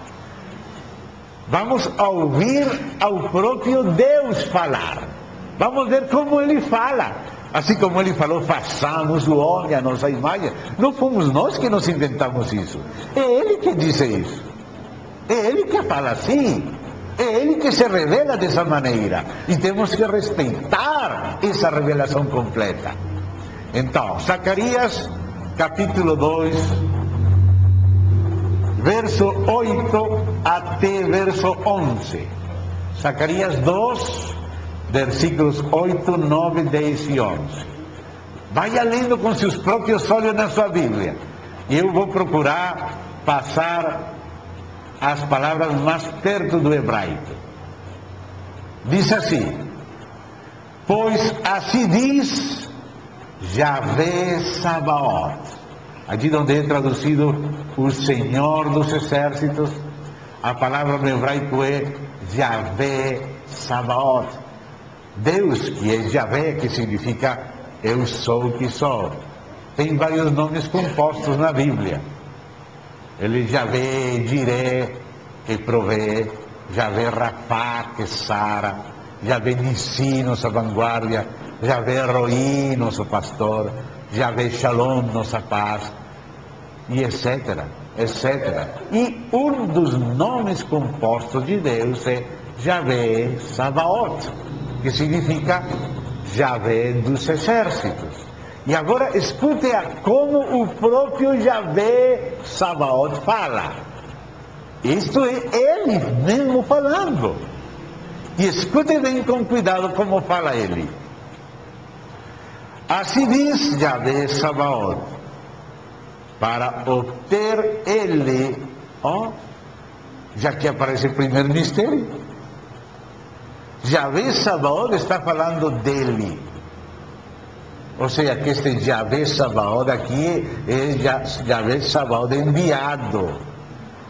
A: Vamos ouvir ao próprio Deus falar. Vamos ver como Ele fala. Assim como Ele falou, façamos o homem a nossa imagem. Não fomos nós que nos inventamos isso. É Ele que diz isso. É Ele que fala assim. É Ele que se revela dessa maneira. E temos que respeitar essa revelação completa. Então, Zacarias capítulo 2, verso 8 até verso 11. Zacarias 2, versículos 8, 9, 10 e 11. Vaya lendo com seus próprios olhos na sua Bíblia. E eu vou procurar passar as palavras mais perto do hebraico. Diz assim: pois assim diz Yahvé Sabaoth. Aqui onde é traduzido o Senhor dos Exércitos, a palavra no hebraico é Yahvé Sabaoth. Deus, que é Yahvé, que significa eu sou que sou. Tem vários nomes compostos na Bíblia. Ele é Yahvé Jiré, que provê, Yahvé Rafá, que sara, Yahvé Nissi, nossa vanguarda, Yahvé Roí, nosso pastor, Yahvé Shalom, nossa paz, e etc, etc. E um dos nomes compostos de Deus é Yahvé Sabaoth, que significa Yahvé dos exércitos. E agora escute como o próprio Yahvé Sabaoth fala. Isto é Ele mesmo falando. E escute bem com cuidado como fala Ele. Assim diz Yahvé Sabaoth, para obter Ele, já que aparece o primeiro mistério. Yahvé Sabaoth está falando dele. Ou seja, que este Yahvé Sabaoth aqui é Yahvé Sabaoth enviado.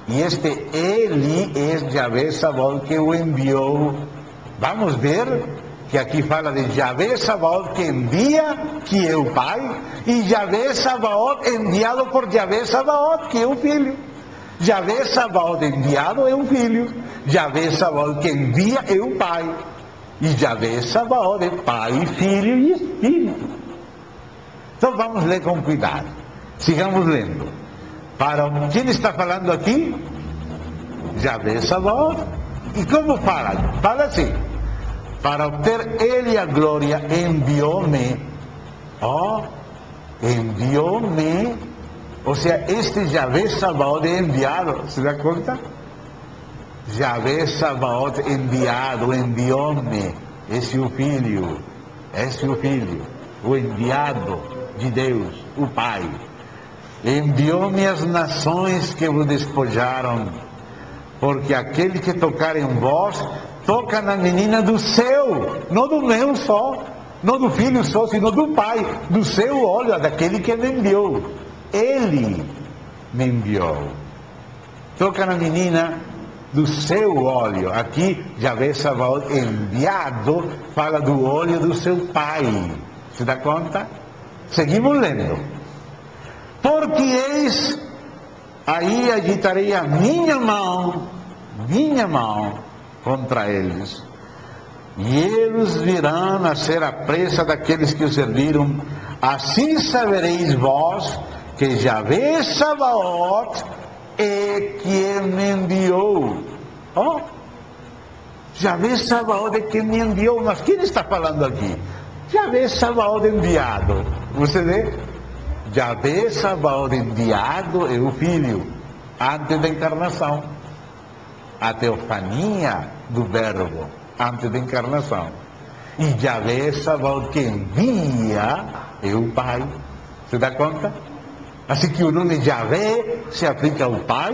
A: E este Ele é Yahvé Sabaoth que o enviou. Vamos ver que aqui fala de Yahvé Sabaoth que envia, que é o Pai, e Yahvé Sabaoth enviado por Yahvé Sabaoth, que é o Filho. Yahvé Sabaoth enviado é o Filho, Yahvé Sabaoth que envia é o Pai, e Yahvé Sabaoth é Pai, Filho e Espírito. Então vamos ler com cuidado. Sigamos lendo. Quem está falando aqui? Yahvé Sabaoth. E como fala? Fala assim: para obter ele a glória, enviou-me. Enviou-me. Ou seja, este Yahvé Sabaoth é enviado. Se dá conta? Yahvé Sabaoth enviado, enviou-me. Esse é o Filho. Esse é o Filho. O enviado de Deus, o Pai. Enviou-me às nações que vos despojaram, porque aquele que tocar em vós, toca na menina do seu, não do meu só, não do filho só, sino do Pai, do seu olho, daquele que me enviou. Ele me enviou. Toca na menina do seu olho. Aqui, Yahvé Sabaoth, enviado, fala do olho do seu Pai. Se dá conta? Seguimos lendo. Porque eis, aí agitarei a minha mão contra eles, e eles virão a ser a presa daqueles que os serviram. Assim sabereis vós que Yahvé Sabaoth é quem me enviou. Yahvé Sabaoth é quem me enviou. Mas quem está falando aqui? Yahvé Sabaoth enviado. Você vê? Yahvé Sabaoth enviado é o Filho, antes da encarnação. A teofania do Verbo, antes da encarnação. E Yahvé Sabaoth que envia é o Pai. Você dá conta? Assim que o nome Yahvé se aplica ao Pai,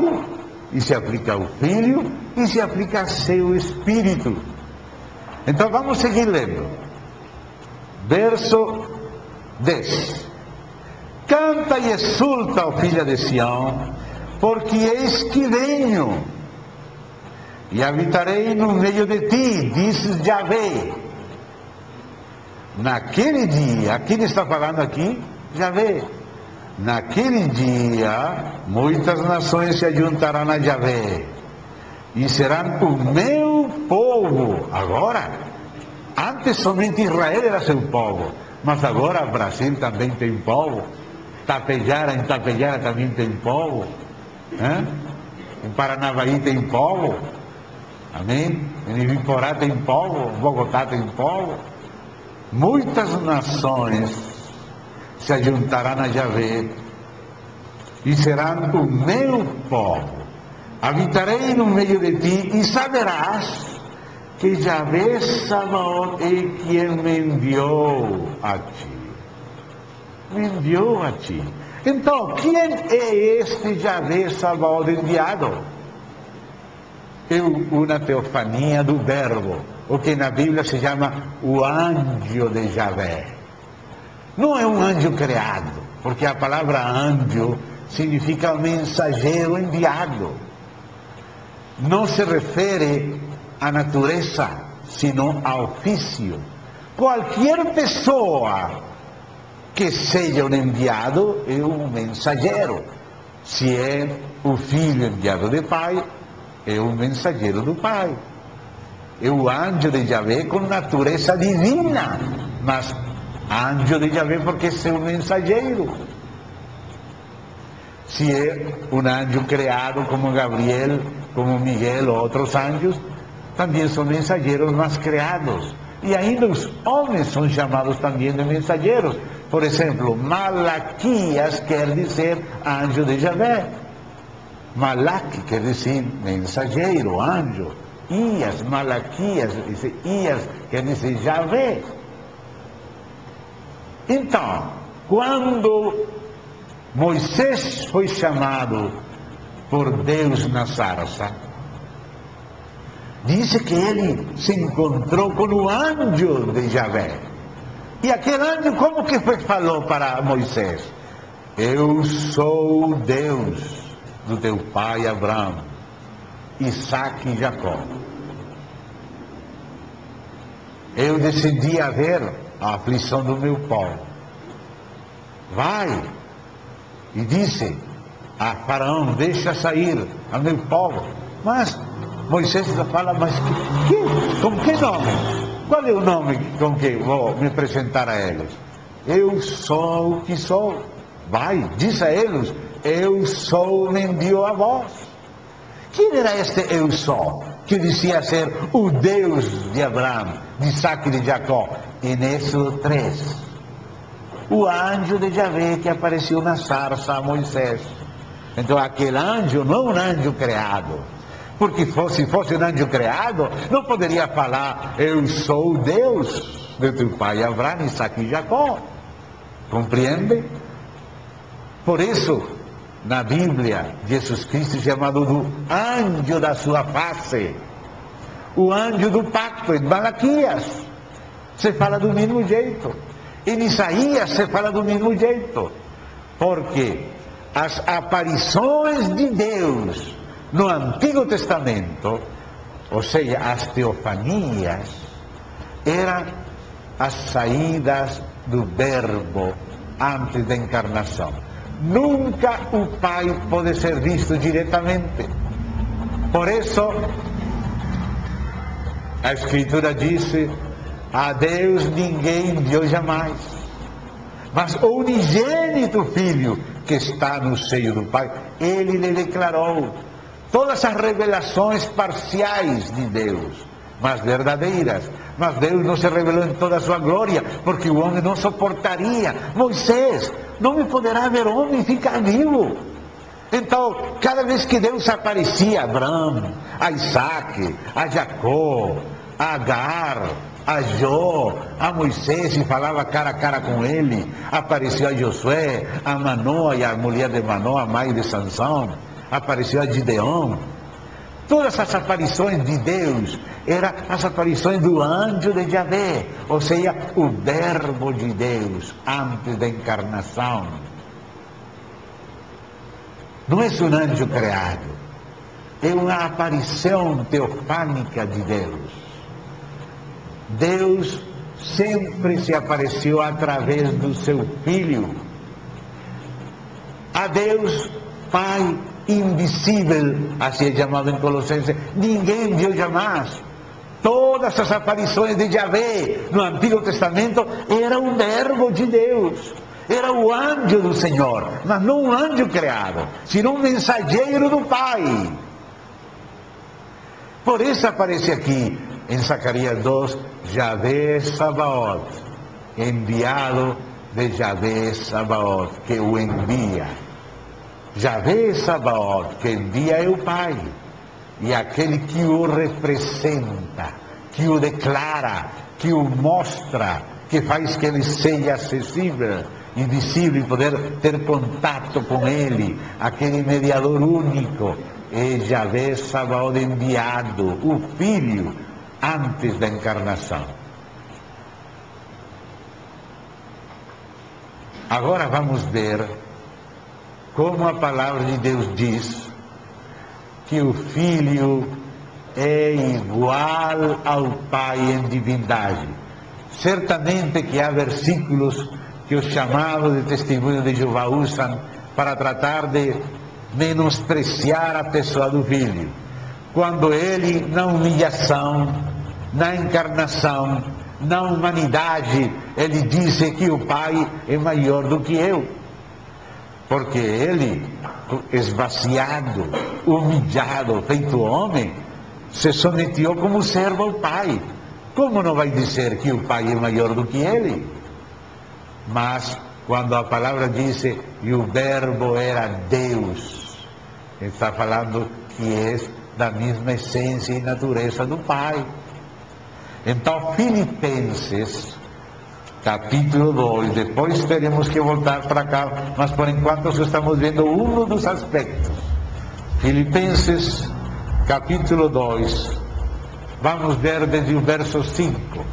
A: e se aplica ao Filho, e se aplica a seu Espírito. Então vamos seguir lendo. Verso 10. Canta e exulta, ó filha de Sião, porque eis que venho, e habitarei no meio de ti, diz Yahvé. Naquele dia, quem está falando aqui? Yahvé. Naquele dia, muitas nações se juntarão a Yahvé, e serão o meu povo. Agora, antes somente Israel era seu povo, mas agora o Brasil também tem povo. Em Tapejara também tem povo. Em Paranavaí tem povo. Amém? Em Ibiporá tem povo. Em Bogotá tem povo. Muitas nações se juntarão a Yahvé e serão o meu povo. Habitarei no meio de ti e saberás que Yahvé Sabaoth é quem me enviou a ti. Me enviou a ti. Então, quem é este Yahvé Sabaoth enviado? É uma teofania do Verbo, o que na Bíblia se chama o anjo de Yahvé. Não é um anjo criado, porque a palavra anjo significa mensageiro enviado. Não se refere à natureza, sino ao ofício. Qualquer pessoa que seja um enviado é um mensageiro. Se é o filho enviado do Pai, é um mensageiro do Pai. É o anjo de Yahvé com natureza divina, mas anjo de Yahvé porque é um mensageiro. Se é um anjo criado como Gabriel, como Miguel ou outros anjos, também são mensageiros, mas criados. E ainda os homens são chamados também de mensageiros. Por exemplo, Malaquias quer dizer anjo de Yahvé. Malaki quer dizer mensageiro, anjo. Malaquias, Ias quer dizer Yahvé. Então, quando Moisés foi chamado por Deus na sarça, diz que ele se encontrou com o anjo de Yahvé. E aquele anjo como que falou para Moisés? Eu sou o Deus do teu pai Abraão, Isaque e Jacó. Eu decidi a ver a aflição do meu povo. Vai e disse a Faraó, deixa sair a meu povo. Mas Moisés fala, mas com que nome? Qual é o nome com que vou me apresentar a eles? eu sou o que sou. Vai, diz a eles, eu sou, me enviou a vós. Quem era este eu sou, que dizia ser o Deus de Abraão, de Isaac e de Jacó? Em Êxodo 3, o anjo de Yahvé que apareceu na sarça a Moisés. Então aquele anjo não é um anjo criado, porque se fosse um anjo criado, não poderia falar, eu sou o Deus de teu pai Abraão, Isaac e Jacó. Compreende? Por isso, na Bíblia, Jesus Cristo é chamado do anjo da sua face, o anjo do pacto. Em Malaquias se fala do mesmo jeito, em Isaías se fala do mesmo jeito, porque as aparições de Deus no Antigo Testamento, ou seja, as teofanias, eram as saídas do Verbo antes da encarnação. Nunca o Pai pode ser visto diretamente. Por isso, a Escritura diz, a Deus ninguém viu jamais, mas o unigênito Filho que está no seio do Pai, Ele lhe declarou todas as revelações parciais de Deus, mas verdadeiras. Mas Deus não se revelou em toda a sua glória, porque o homem não suportaria. Moisés, não me poderá ver homem e ficar vivo. Então, cada vez que Deus aparecia a Abraão, a Isaac, a Jacó, a Agar, a Jó, a Moisés, e falava cara a cara com ele, apareceu a Josué, a Manoa e a mulher de Manoa, a mãe de Sansão, apareceu a Gideão. Todas as aparições de Deus eram as aparições do anjo de Yahvé, ou seja, o Verbo de Deus antes da encarnação. Não é um anjo criado, é uma aparição teofânica de Deus. Deus sempre se apareceu através do seu Filho. A Deus Pai invisível, assim é chamado em Colossenses, ninguém viu jamais. Todas as aparições de Yahvé no Antigo Testamento eram o Verbo de Deus, era o anjo do Senhor, mas não um anjo criado, senão um mensageiro do Pai. Por isso aparece aqui em Zacarias 2, Yahvé Sabaoth, enviado de Yahvé Sabaoth, que o envia. Yahvé Sabaoth, que envia é o Pai, e aquele que o representa, que o declara, que o mostra, que faz que ele seja acessível, invisível, e poder ter contato com ele, aquele mediador único, é Yahvé Sabaoth enviado, o Filho, antes da encarnação. Agora vamos ver como a palavra de Deus diz que o Filho é igual ao Pai em divindade. Certamente que há versículos que os chamados de testemunho de Jeová usam para tratar de menospreciar a pessoa do Filho, quando ele, na humilhação, na encarnação, na humanidade, ele diz que o Pai é maior do que eu, porque ele, esvaziado, humilhado, feito homem, se submeteu como servo ao Pai. Como não vai dizer que o Pai é maior do que ele? Mas quando a palavra diz e o Verbo era Deus, está falando que é da mesma essência e natureza do Pai. Então, Filipenses, capítulo 2, depois teremos que voltar para cá, mas por enquanto só estamos vendo um dos aspectos. Filipenses, capítulo 2, vamos ver desde o verso 5.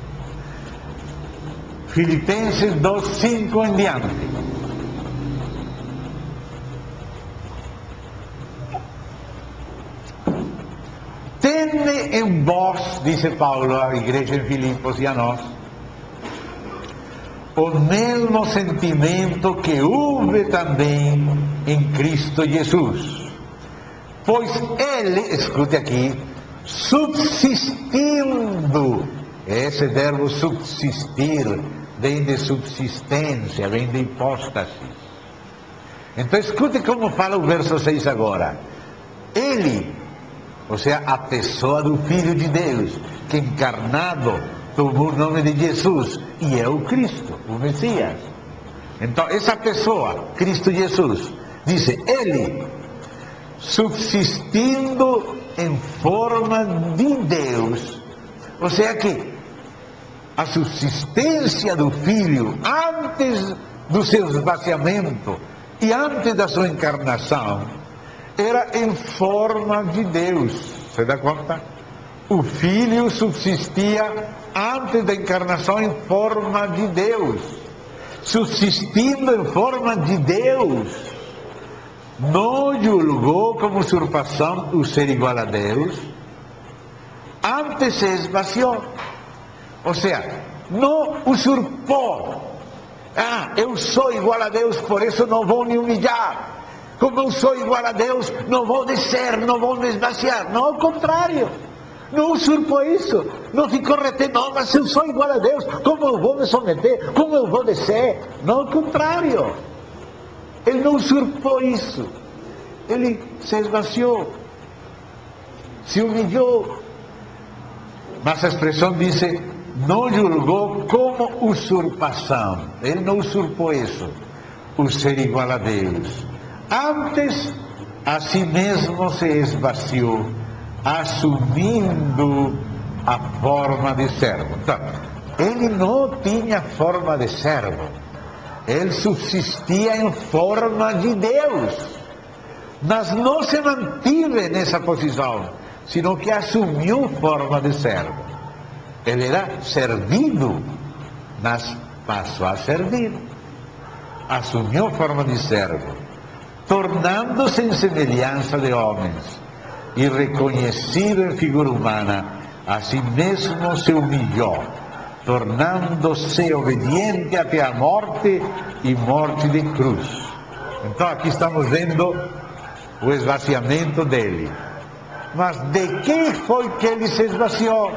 A: Filipenses 2, 5 em diante. Tende em vós, disse Paulo à igreja em Filipos e a nós, o mesmo sentimento que houve também em Cristo Jesus. Pois ele, escute aqui, subsistindo, esse verbo subsistir vem de subsistência, vem de hipóstase. Então escute como fala o verso 6 agora. Ele, ou seja, a pessoa do Filho de Deus, que encarnado tomou o nome de Jesus, e é o Cristo, o Messias. Então essa pessoa, Cristo Jesus, diz, ele, subsistindo em forma de Deus, ou seja que a subsistência do Filho antes do seu esvaziamento e antes da sua encarnação era em forma de Deus. Você dá conta? O Filho subsistia antes da encarnação em forma de Deus. Subsistindo em forma de Deus, não julgou como usurpação o ser igual a Deus, antes se esvaziou. Ou seja, não usurpou. Ah, eu sou igual a Deus, por isso não vou me humilhar. Como eu sou igual a Deus, não vou descer, não vou me esvaziar. Não, ao contrário. Não usurpou isso. Não ficou retendo, não, mas eu sou igual a Deus, como eu vou me someter? Como eu vou descer? Não, ao contrário. Ele não usurpou isso. Ele se esvaziou, se humilhou. Mas a expressão diz, não julgou como usurpação. Ele não usurpou isso, o ser igual a Deus. Antes, a si mesmo se esvaziou, assumindo a forma de servo. Então, ele não tinha forma de servo. Ele subsistia em forma de Deus. Mas não se mantive nessa posição, sino que assumiu forma de servo. Ele era servido, mas passou a servir. Assumiu forma de servo, tornando-se em semelhança de homens, e reconhecido em figura humana, a si mesmo se humilhou, tornando-se obediente até a morte e morte de cruz. Então aqui estamos vendo o esvaziamento dele. Mas de que foi que ele se esvaziou?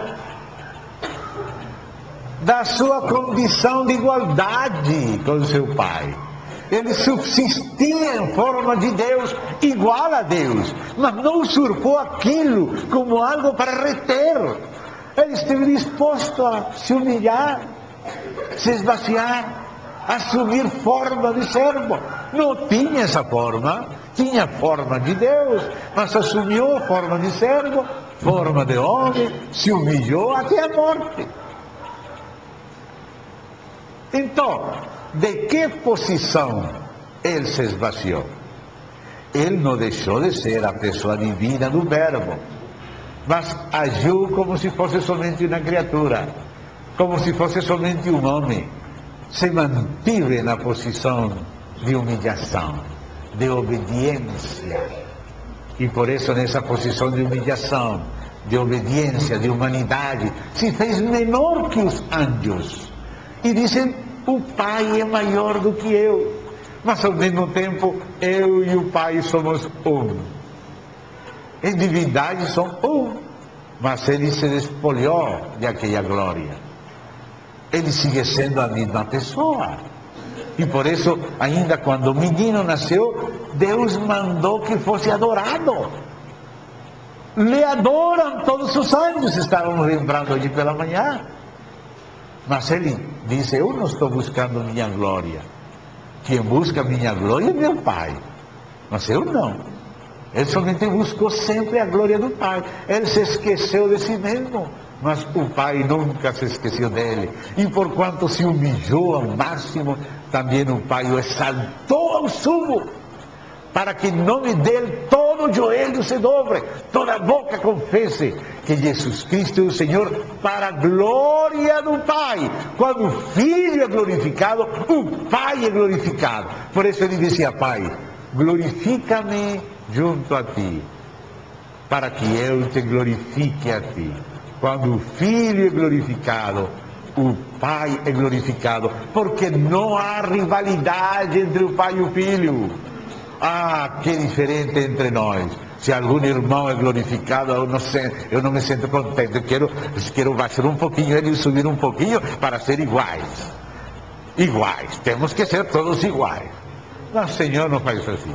A: Da sua condição de igualdade com seu Pai. Ele subsistia em forma de Deus, igual a Deus, mas não usurpou aquilo como algo para reter. Ele esteve disposto a se humilhar, se esvaziar, assumir forma de servo. Não tinha essa forma, tinha forma de Deus, mas assumiu forma de servo, forma de homem, se humilhou até a morte. Então, de que posição ele se esvaziou? Ele não deixou de ser a pessoa divina do Verbo, mas agiu como se fosse somente uma criatura, como se fosse somente um homem. Se mantive na posição de humilhação, de obediência. E por isso, nessa posição de humilhação, de obediência, de humanidade, se fez menor que os anjos. E dizem, o Pai é maior do que eu. Mas ao mesmo tempo, eu e o Pai somos um. Em divindade são um. Mas ele se despoliou de aquela glória. Ele sigue sendo a mesma pessoa. E por isso, ainda quando o menino nasceu, Deus mandou que fosse adorado. Le adoram todos os anos, estávamos lembrando hoje pela manhã. Mas ele disse, eu não estou buscando minha glória. Quem busca minha glória é meu Pai. Mas eu não. Ele somente buscou sempre a glória do Pai. Ele se esqueceu de si mesmo. Mas o Pai nunca se esqueceu dele. E porquanto se humilhou ao máximo, também o Pai o exaltou ao sumo, para que em nome dele todo o joelho se dobre, toda a boca confesse que Jesus Cristo é o Senhor, para a glória do Pai. Quando o Filho é glorificado, o Pai é glorificado. Por isso ele dizia, Pai, glorifica-me junto a ti, para que eu te glorifique a ti. Quando o Filho é glorificado, o Pai é glorificado, porque não há rivalidade entre o Pai e o Filho. Ah, que diferente entre nós. Se algum irmão é glorificado, eu não me sinto contente. Eu quero baixar um pouquinho ele e subir um pouquinho para ser iguais. iguais, temos que ser todos iguais. Mas o Senhor não faz assim.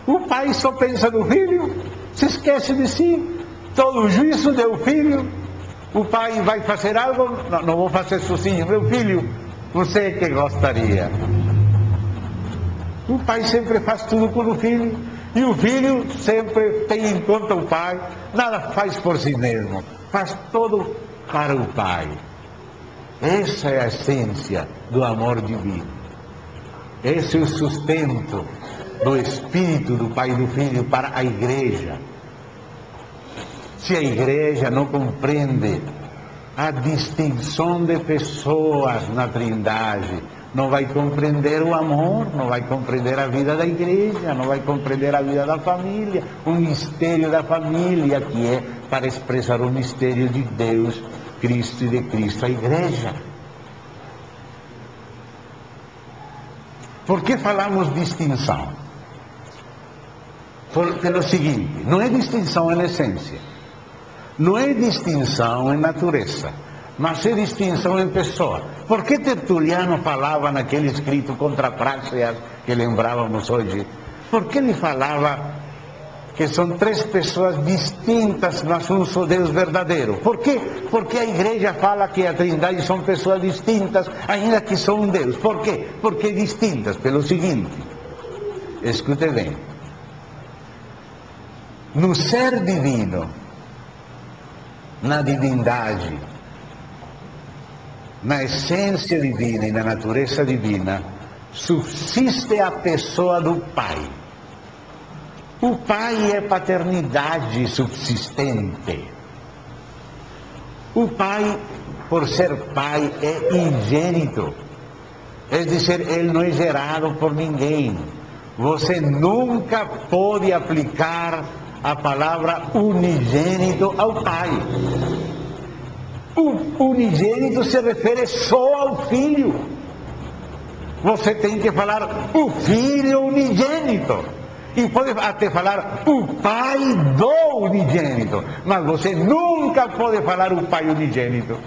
A: O pai só pensa no filho, se esquece de si, todo o juízo do filho. O pai vai fazer algo, não vou fazer sozinho, meu filho, você que gostaria. O pai sempre faz tudo por o filho, e o filho sempre tem em conta o pai, nada faz por si mesmo, faz tudo para o pai. Essa é a essência do amor divino. Esse é o sustento do Espírito do Pai e do Filho para a igreja. Se a igreja não compreende a distinção de pessoas na Trindade, não vai compreender o amor, não vai compreender a vida da igreja, não vai compreender a vida da família, o mistério da família, que é para expressar o mistério de Deus, Cristo e de Cristo, a igreja. Por que falamos distinção? Pelo seguinte, não é distinção em essência, não é distinção em natureza, mas é distinção em pessoa. Por que Tertuliano falava naquele escrito contra Práxeas, que lembrávamos hoje? Por que ele falava que são três pessoas distintas, mas um só Deus verdadeiro? Por quê? Porque a igreja fala que a Trindade são pessoas distintas, ainda que são um Deus. Por quê? Porque distintas, pelo seguinte, escute bem, no ser divino, na divindade, na essência divina e na natureza divina, subsiste a pessoa do Pai. O Pai é paternidade subsistente. O Pai, por ser Pai, é ingênito. É dizer, ele não é gerado por ninguém. Você nunca pode aplicar a palavra unigênito ao Pai. O unigênito se refere só ao Filho. Você tem que falar o Filho unigênito. E pode até falar o Pai do unigênito. Mas você nunca pode falar o Pai unigênito.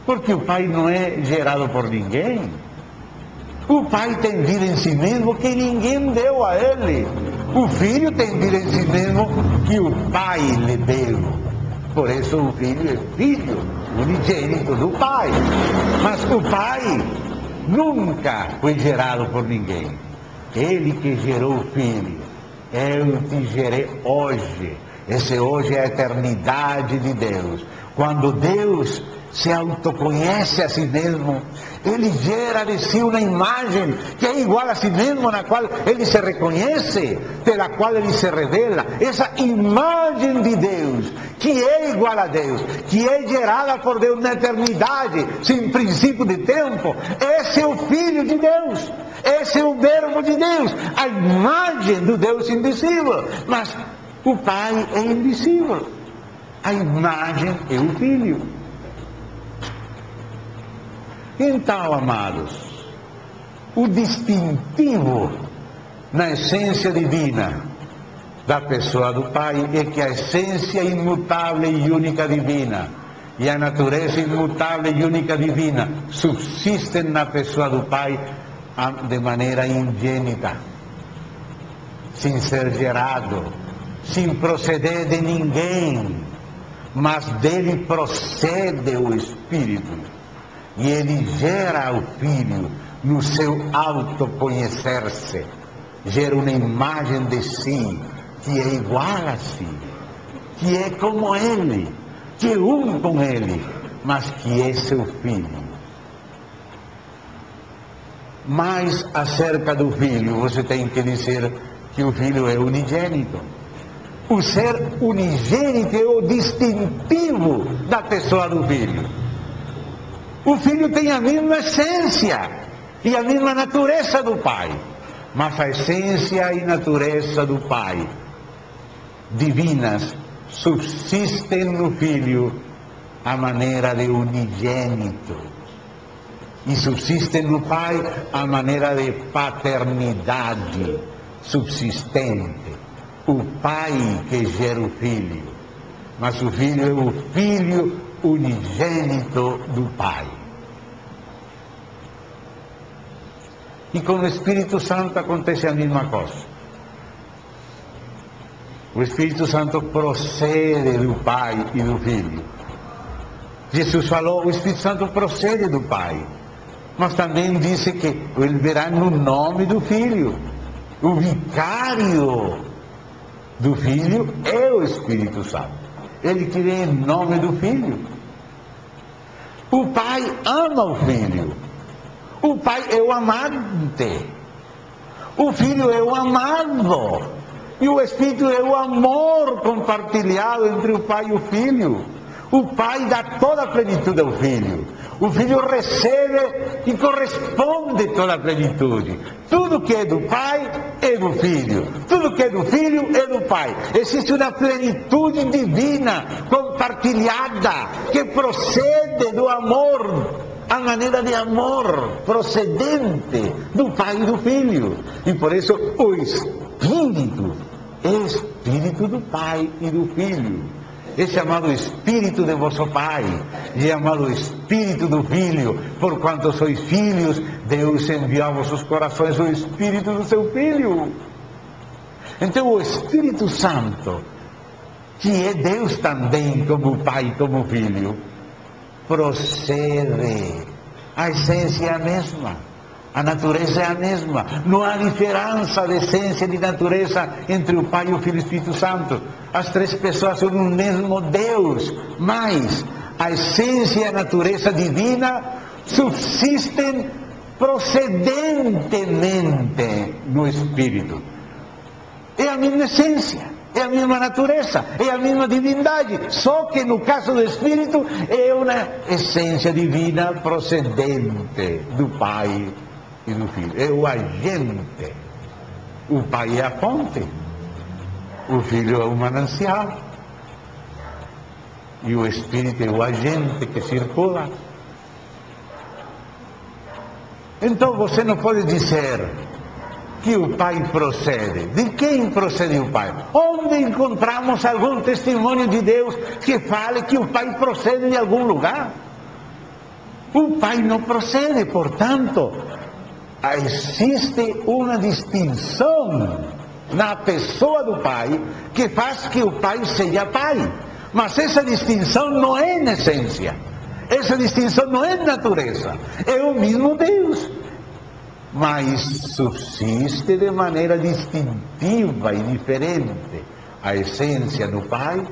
A: Porque o Pai não é gerado por ninguém. O Pai tem vida em si mesmo que ninguém deu a ele. O Filho tem vida em si mesmo que o Pai lhe deu. Por isso o Filho é filho unigênito do Pai. Mas o Pai nunca foi gerado por ninguém. Ele que gerou o Filho. Eu te gerei hoje. Esse hoje é a eternidade de Deus. Quando Deus se autoconhece a si mesmo, ele gera de si uma imagem que é igual a si mesmo, na qual ele se reconhece, pela qual ele se revela. Essa imagem de Deus, que é igual a Deus, que é gerada por Deus na eternidade, sem princípio de tempo, esse é o Filho de Deus, esse é o Verbo de Deus, a imagem do Deus invisível. Mas o Pai é invisível, a imagem é o Filho. Então, amados, o distintivo na essência divina da pessoa do Pai é que a essência imutável e única divina e a natureza imutável e única divina subsistem na pessoa do Pai de maneira ingênita, sem ser gerado, sem proceder de ninguém, mas dele procede o Espírito. E ele gera o Filho no seu autoconhecer-se, gera uma imagem de si, que é igual a si, que é como ele, que é um com ele, mas que é seu Filho. Mas acerca do Filho, você tem que dizer que o Filho é unigênito. O ser unigênito é o distintivo da pessoa do Filho. O Filho tem a mesma essência e a mesma natureza do Pai, mas a essência e natureza do Pai, divinas, subsistem no Filho à maneira de unigênito, e subsistem no Pai à maneira de paternidade subsistente. O Pai que gera o Filho, mas o Filho é o Filho unigênito do Pai. E com o Espírito Santo acontece a mesma coisa. O Espírito Santo procede do Pai e do Filho. Jesus falou, o Espírito Santo procede do Pai. Mas também disse que ele virá no nome do Filho. O vicário do Filho é o Espírito Santo. Ele que vem em nome do Filho. O Pai ama o Filho. O Pai é o amante. O Filho é o amado. E o Espírito é o amor compartilhado entre o Pai e o Filho. O Pai dá toda a plenitude ao Filho. O Filho recebe e corresponde toda a plenitude. Tudo que é do Pai é do Filho. Tudo que é do Filho é do Pai. Existe uma plenitude divina compartilhada que procede do amor, a maneira de amor procedente do Pai e do Filho. E por isso o Espírito é Espírito do Pai e do Filho. É chamado Espírito de vosso Pai, e é chamado Espírito do Filho, porquanto sois filhos, Deus enviou a vossos corações o Espírito do seu Filho. Então o Espírito Santo, que é Deus também, como Pai e como Filho, procede, a essência é a mesma, a natureza é a mesma, não há diferença de essência e de natureza entre o Pai, o Filho e o Espírito Santo. As três pessoas são o mesmo Deus, mas a essência e a natureza divina subsistem procedentemente no Espírito. É a mesma essência, é a mesma natureza, é a mesma divindade, só que no caso do Espírito é uma essência divina procedente do Pai e do Filho. É o agente. O Pai é a fonte, o Filho é o manancial, e o Espírito é o agente que circula. Então você não pode dizer que o Pai procede. De quem procede o Pai? Onde encontramos algum testemunho de Deus que fale que o Pai procede de algum lugar? O Pai não procede, portanto, existe uma distinção na pessoa do Pai que faz que o Pai seja Pai. Mas essa distinção não é na essência. Essa distinção não é natureza. É o mesmo Deus, mas subsiste de maneira distintiva e diferente a essência no Pai,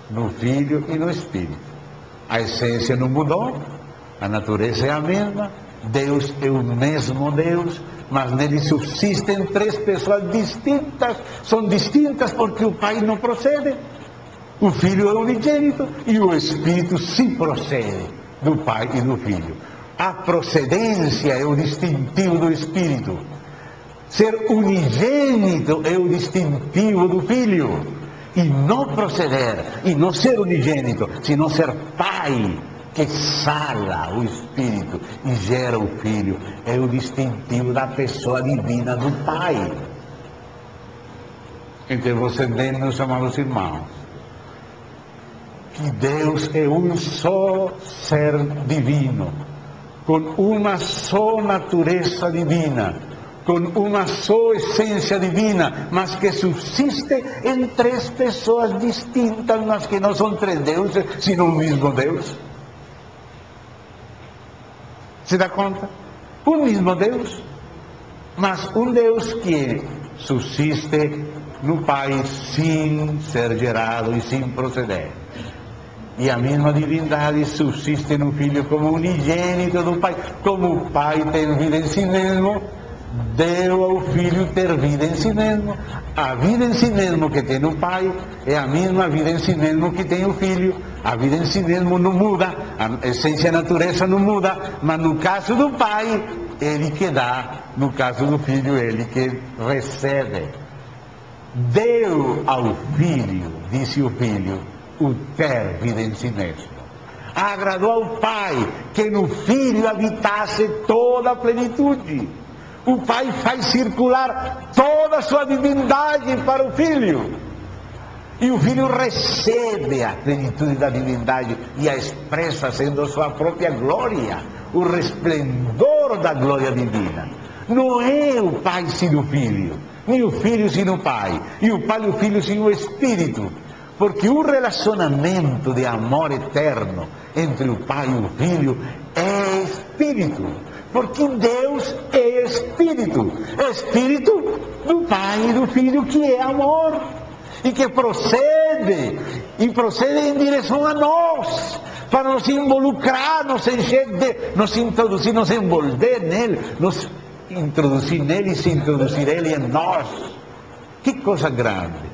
A: no Filho e no Espírito. A essência não mudou, a natureza é a mesma, Deus é o mesmo Deus, mas nele subsistem três pessoas distintas. São distintas porque o Pai não procede, o Filho é unigênito e o Espírito sim procede do Pai e do Filho. A procedência é o distintivo do Espírito. Ser unigênito é o distintivo do Filho. E não proceder, e não ser unigênito, senão ser Pai, que exala o Espírito e gera o Filho, é o distintivo da pessoa divina do Pai. Então você vê, meus amados irmãos, que Deus é um só ser divino, com uma só natureza divina, com uma só essência divina, mas que subsiste em três pessoas distintas, mas que não são três deuses, sino o mesmo Deus. Se dá conta? O mesmo Deus, mas um Deus que subsiste no Pai sem ser gerado e sem proceder. E a mesma divindade subsiste no Filho como unigênito do Pai. Como o Pai tem vida em si mesmo, deu ao Filho ter vida em si mesmo. A vida em si mesmo que tem o Pai é a mesma vida em si mesmo que tem o Filho. A vida em si mesmo não muda, a essência e a natureza não muda, mas no caso do Pai, Ele que dá, no caso do Filho, Ele que recebe. Deu ao Filho, disse o Filho, o ter vida em si mesmo. Agradou ao Pai que no Filho habitasse toda a plenitude. O Pai faz circular toda a sua divindade para o Filho. E o Filho recebe a plenitude da divindade e a expressa sendo a sua própria glória, o resplendor da glória divina. Não é o Pai sem o Filho, nem o Filho sem o Pai, e o Pai e o Filho sem o Espírito. Porque o relacionamento de amor eterno entre o Pai e o Filho é Espírito. Porque Deus é Espírito. É Espírito do Pai e do Filho, que é amor. E que procede em direção a nós, para nos involucrar, nos encher, nos introduzir, nos envolver nele, nos introduzir nele e se introduzir ele em nós. Que coisa grande!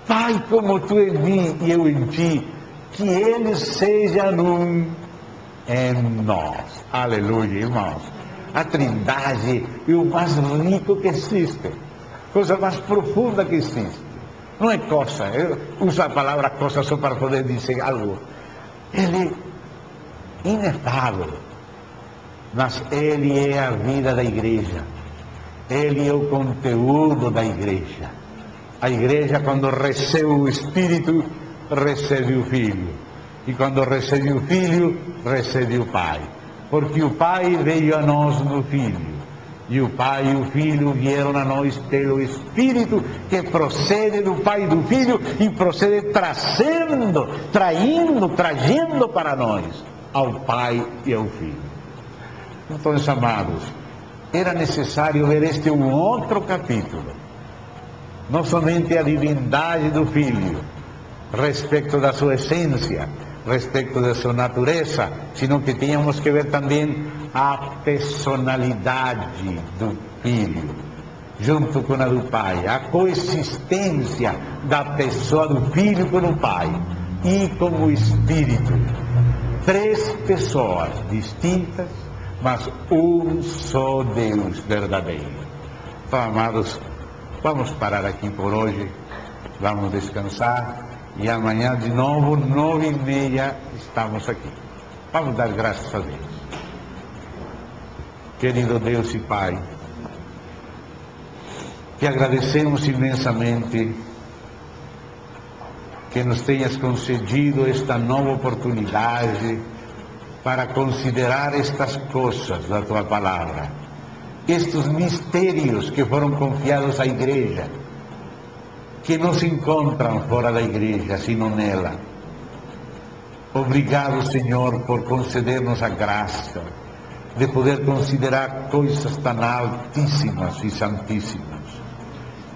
A: Pai, como tu em mim e eu em ti, que eles sejam um em nós. Aleluia, irmãos. A Trindade é o mais rico que existe, coisa mais profunda que existe. Não é coisa, eu uso a palavra coisa só para poder dizer algo. Ele é inefável, mas ele é a vida da igreja. Ele é o conteúdo da igreja. A igreja, quando recebe o Espírito, recebe o Filho. E quando recebe o Filho, recebe o Pai. Porque o Pai veio a nós no Filho. E o Pai e o Filho vieram a nós pelo Espírito, que procede do Pai e do Filho, e procede trazendo para nós ao Pai e ao Filho. Então, amados, era necessário ver este um outro capítulo. Não somente a divindade do Filho, respeito da sua essência, respeito da sua natureza, sino que tínhamos que ver também a personalidade do Filho, junto com a do Pai, a coexistência da pessoa do Filho com o Pai e com o Espírito. Três pessoas distintas, mas um só Deus verdadeiro. Então, amados, vamos parar aqui por hoje, vamos descansar, e amanhã de novo, 9h30, estamos aqui. Vamos dar graças a Deus. Querido Deus e Pai, te agradecemos imensamente que nos tenhas concedido esta nova oportunidade para considerar estas coisas da tua palavra, estes mistérios que foram confiados à igreja, que não se encontram fora da igreja, sino nela. Obrigado, Senhor, por conceder-nos a graça de poder considerar coisas tão altíssimas e santíssimas.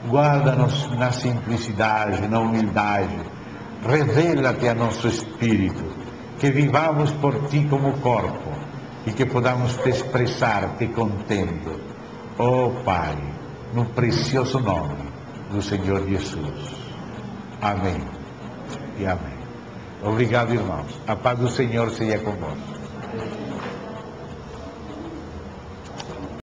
A: Guarda-nos na simplicidade, na humildade. Revela-te a nosso espírito, que vivamos por ti como corpo e que podamos te expressar te contendo. Oh Pai, no precioso nome do Senhor Jesus. Amém e amém. Obrigado, irmãos. A paz do Senhor seja convosco.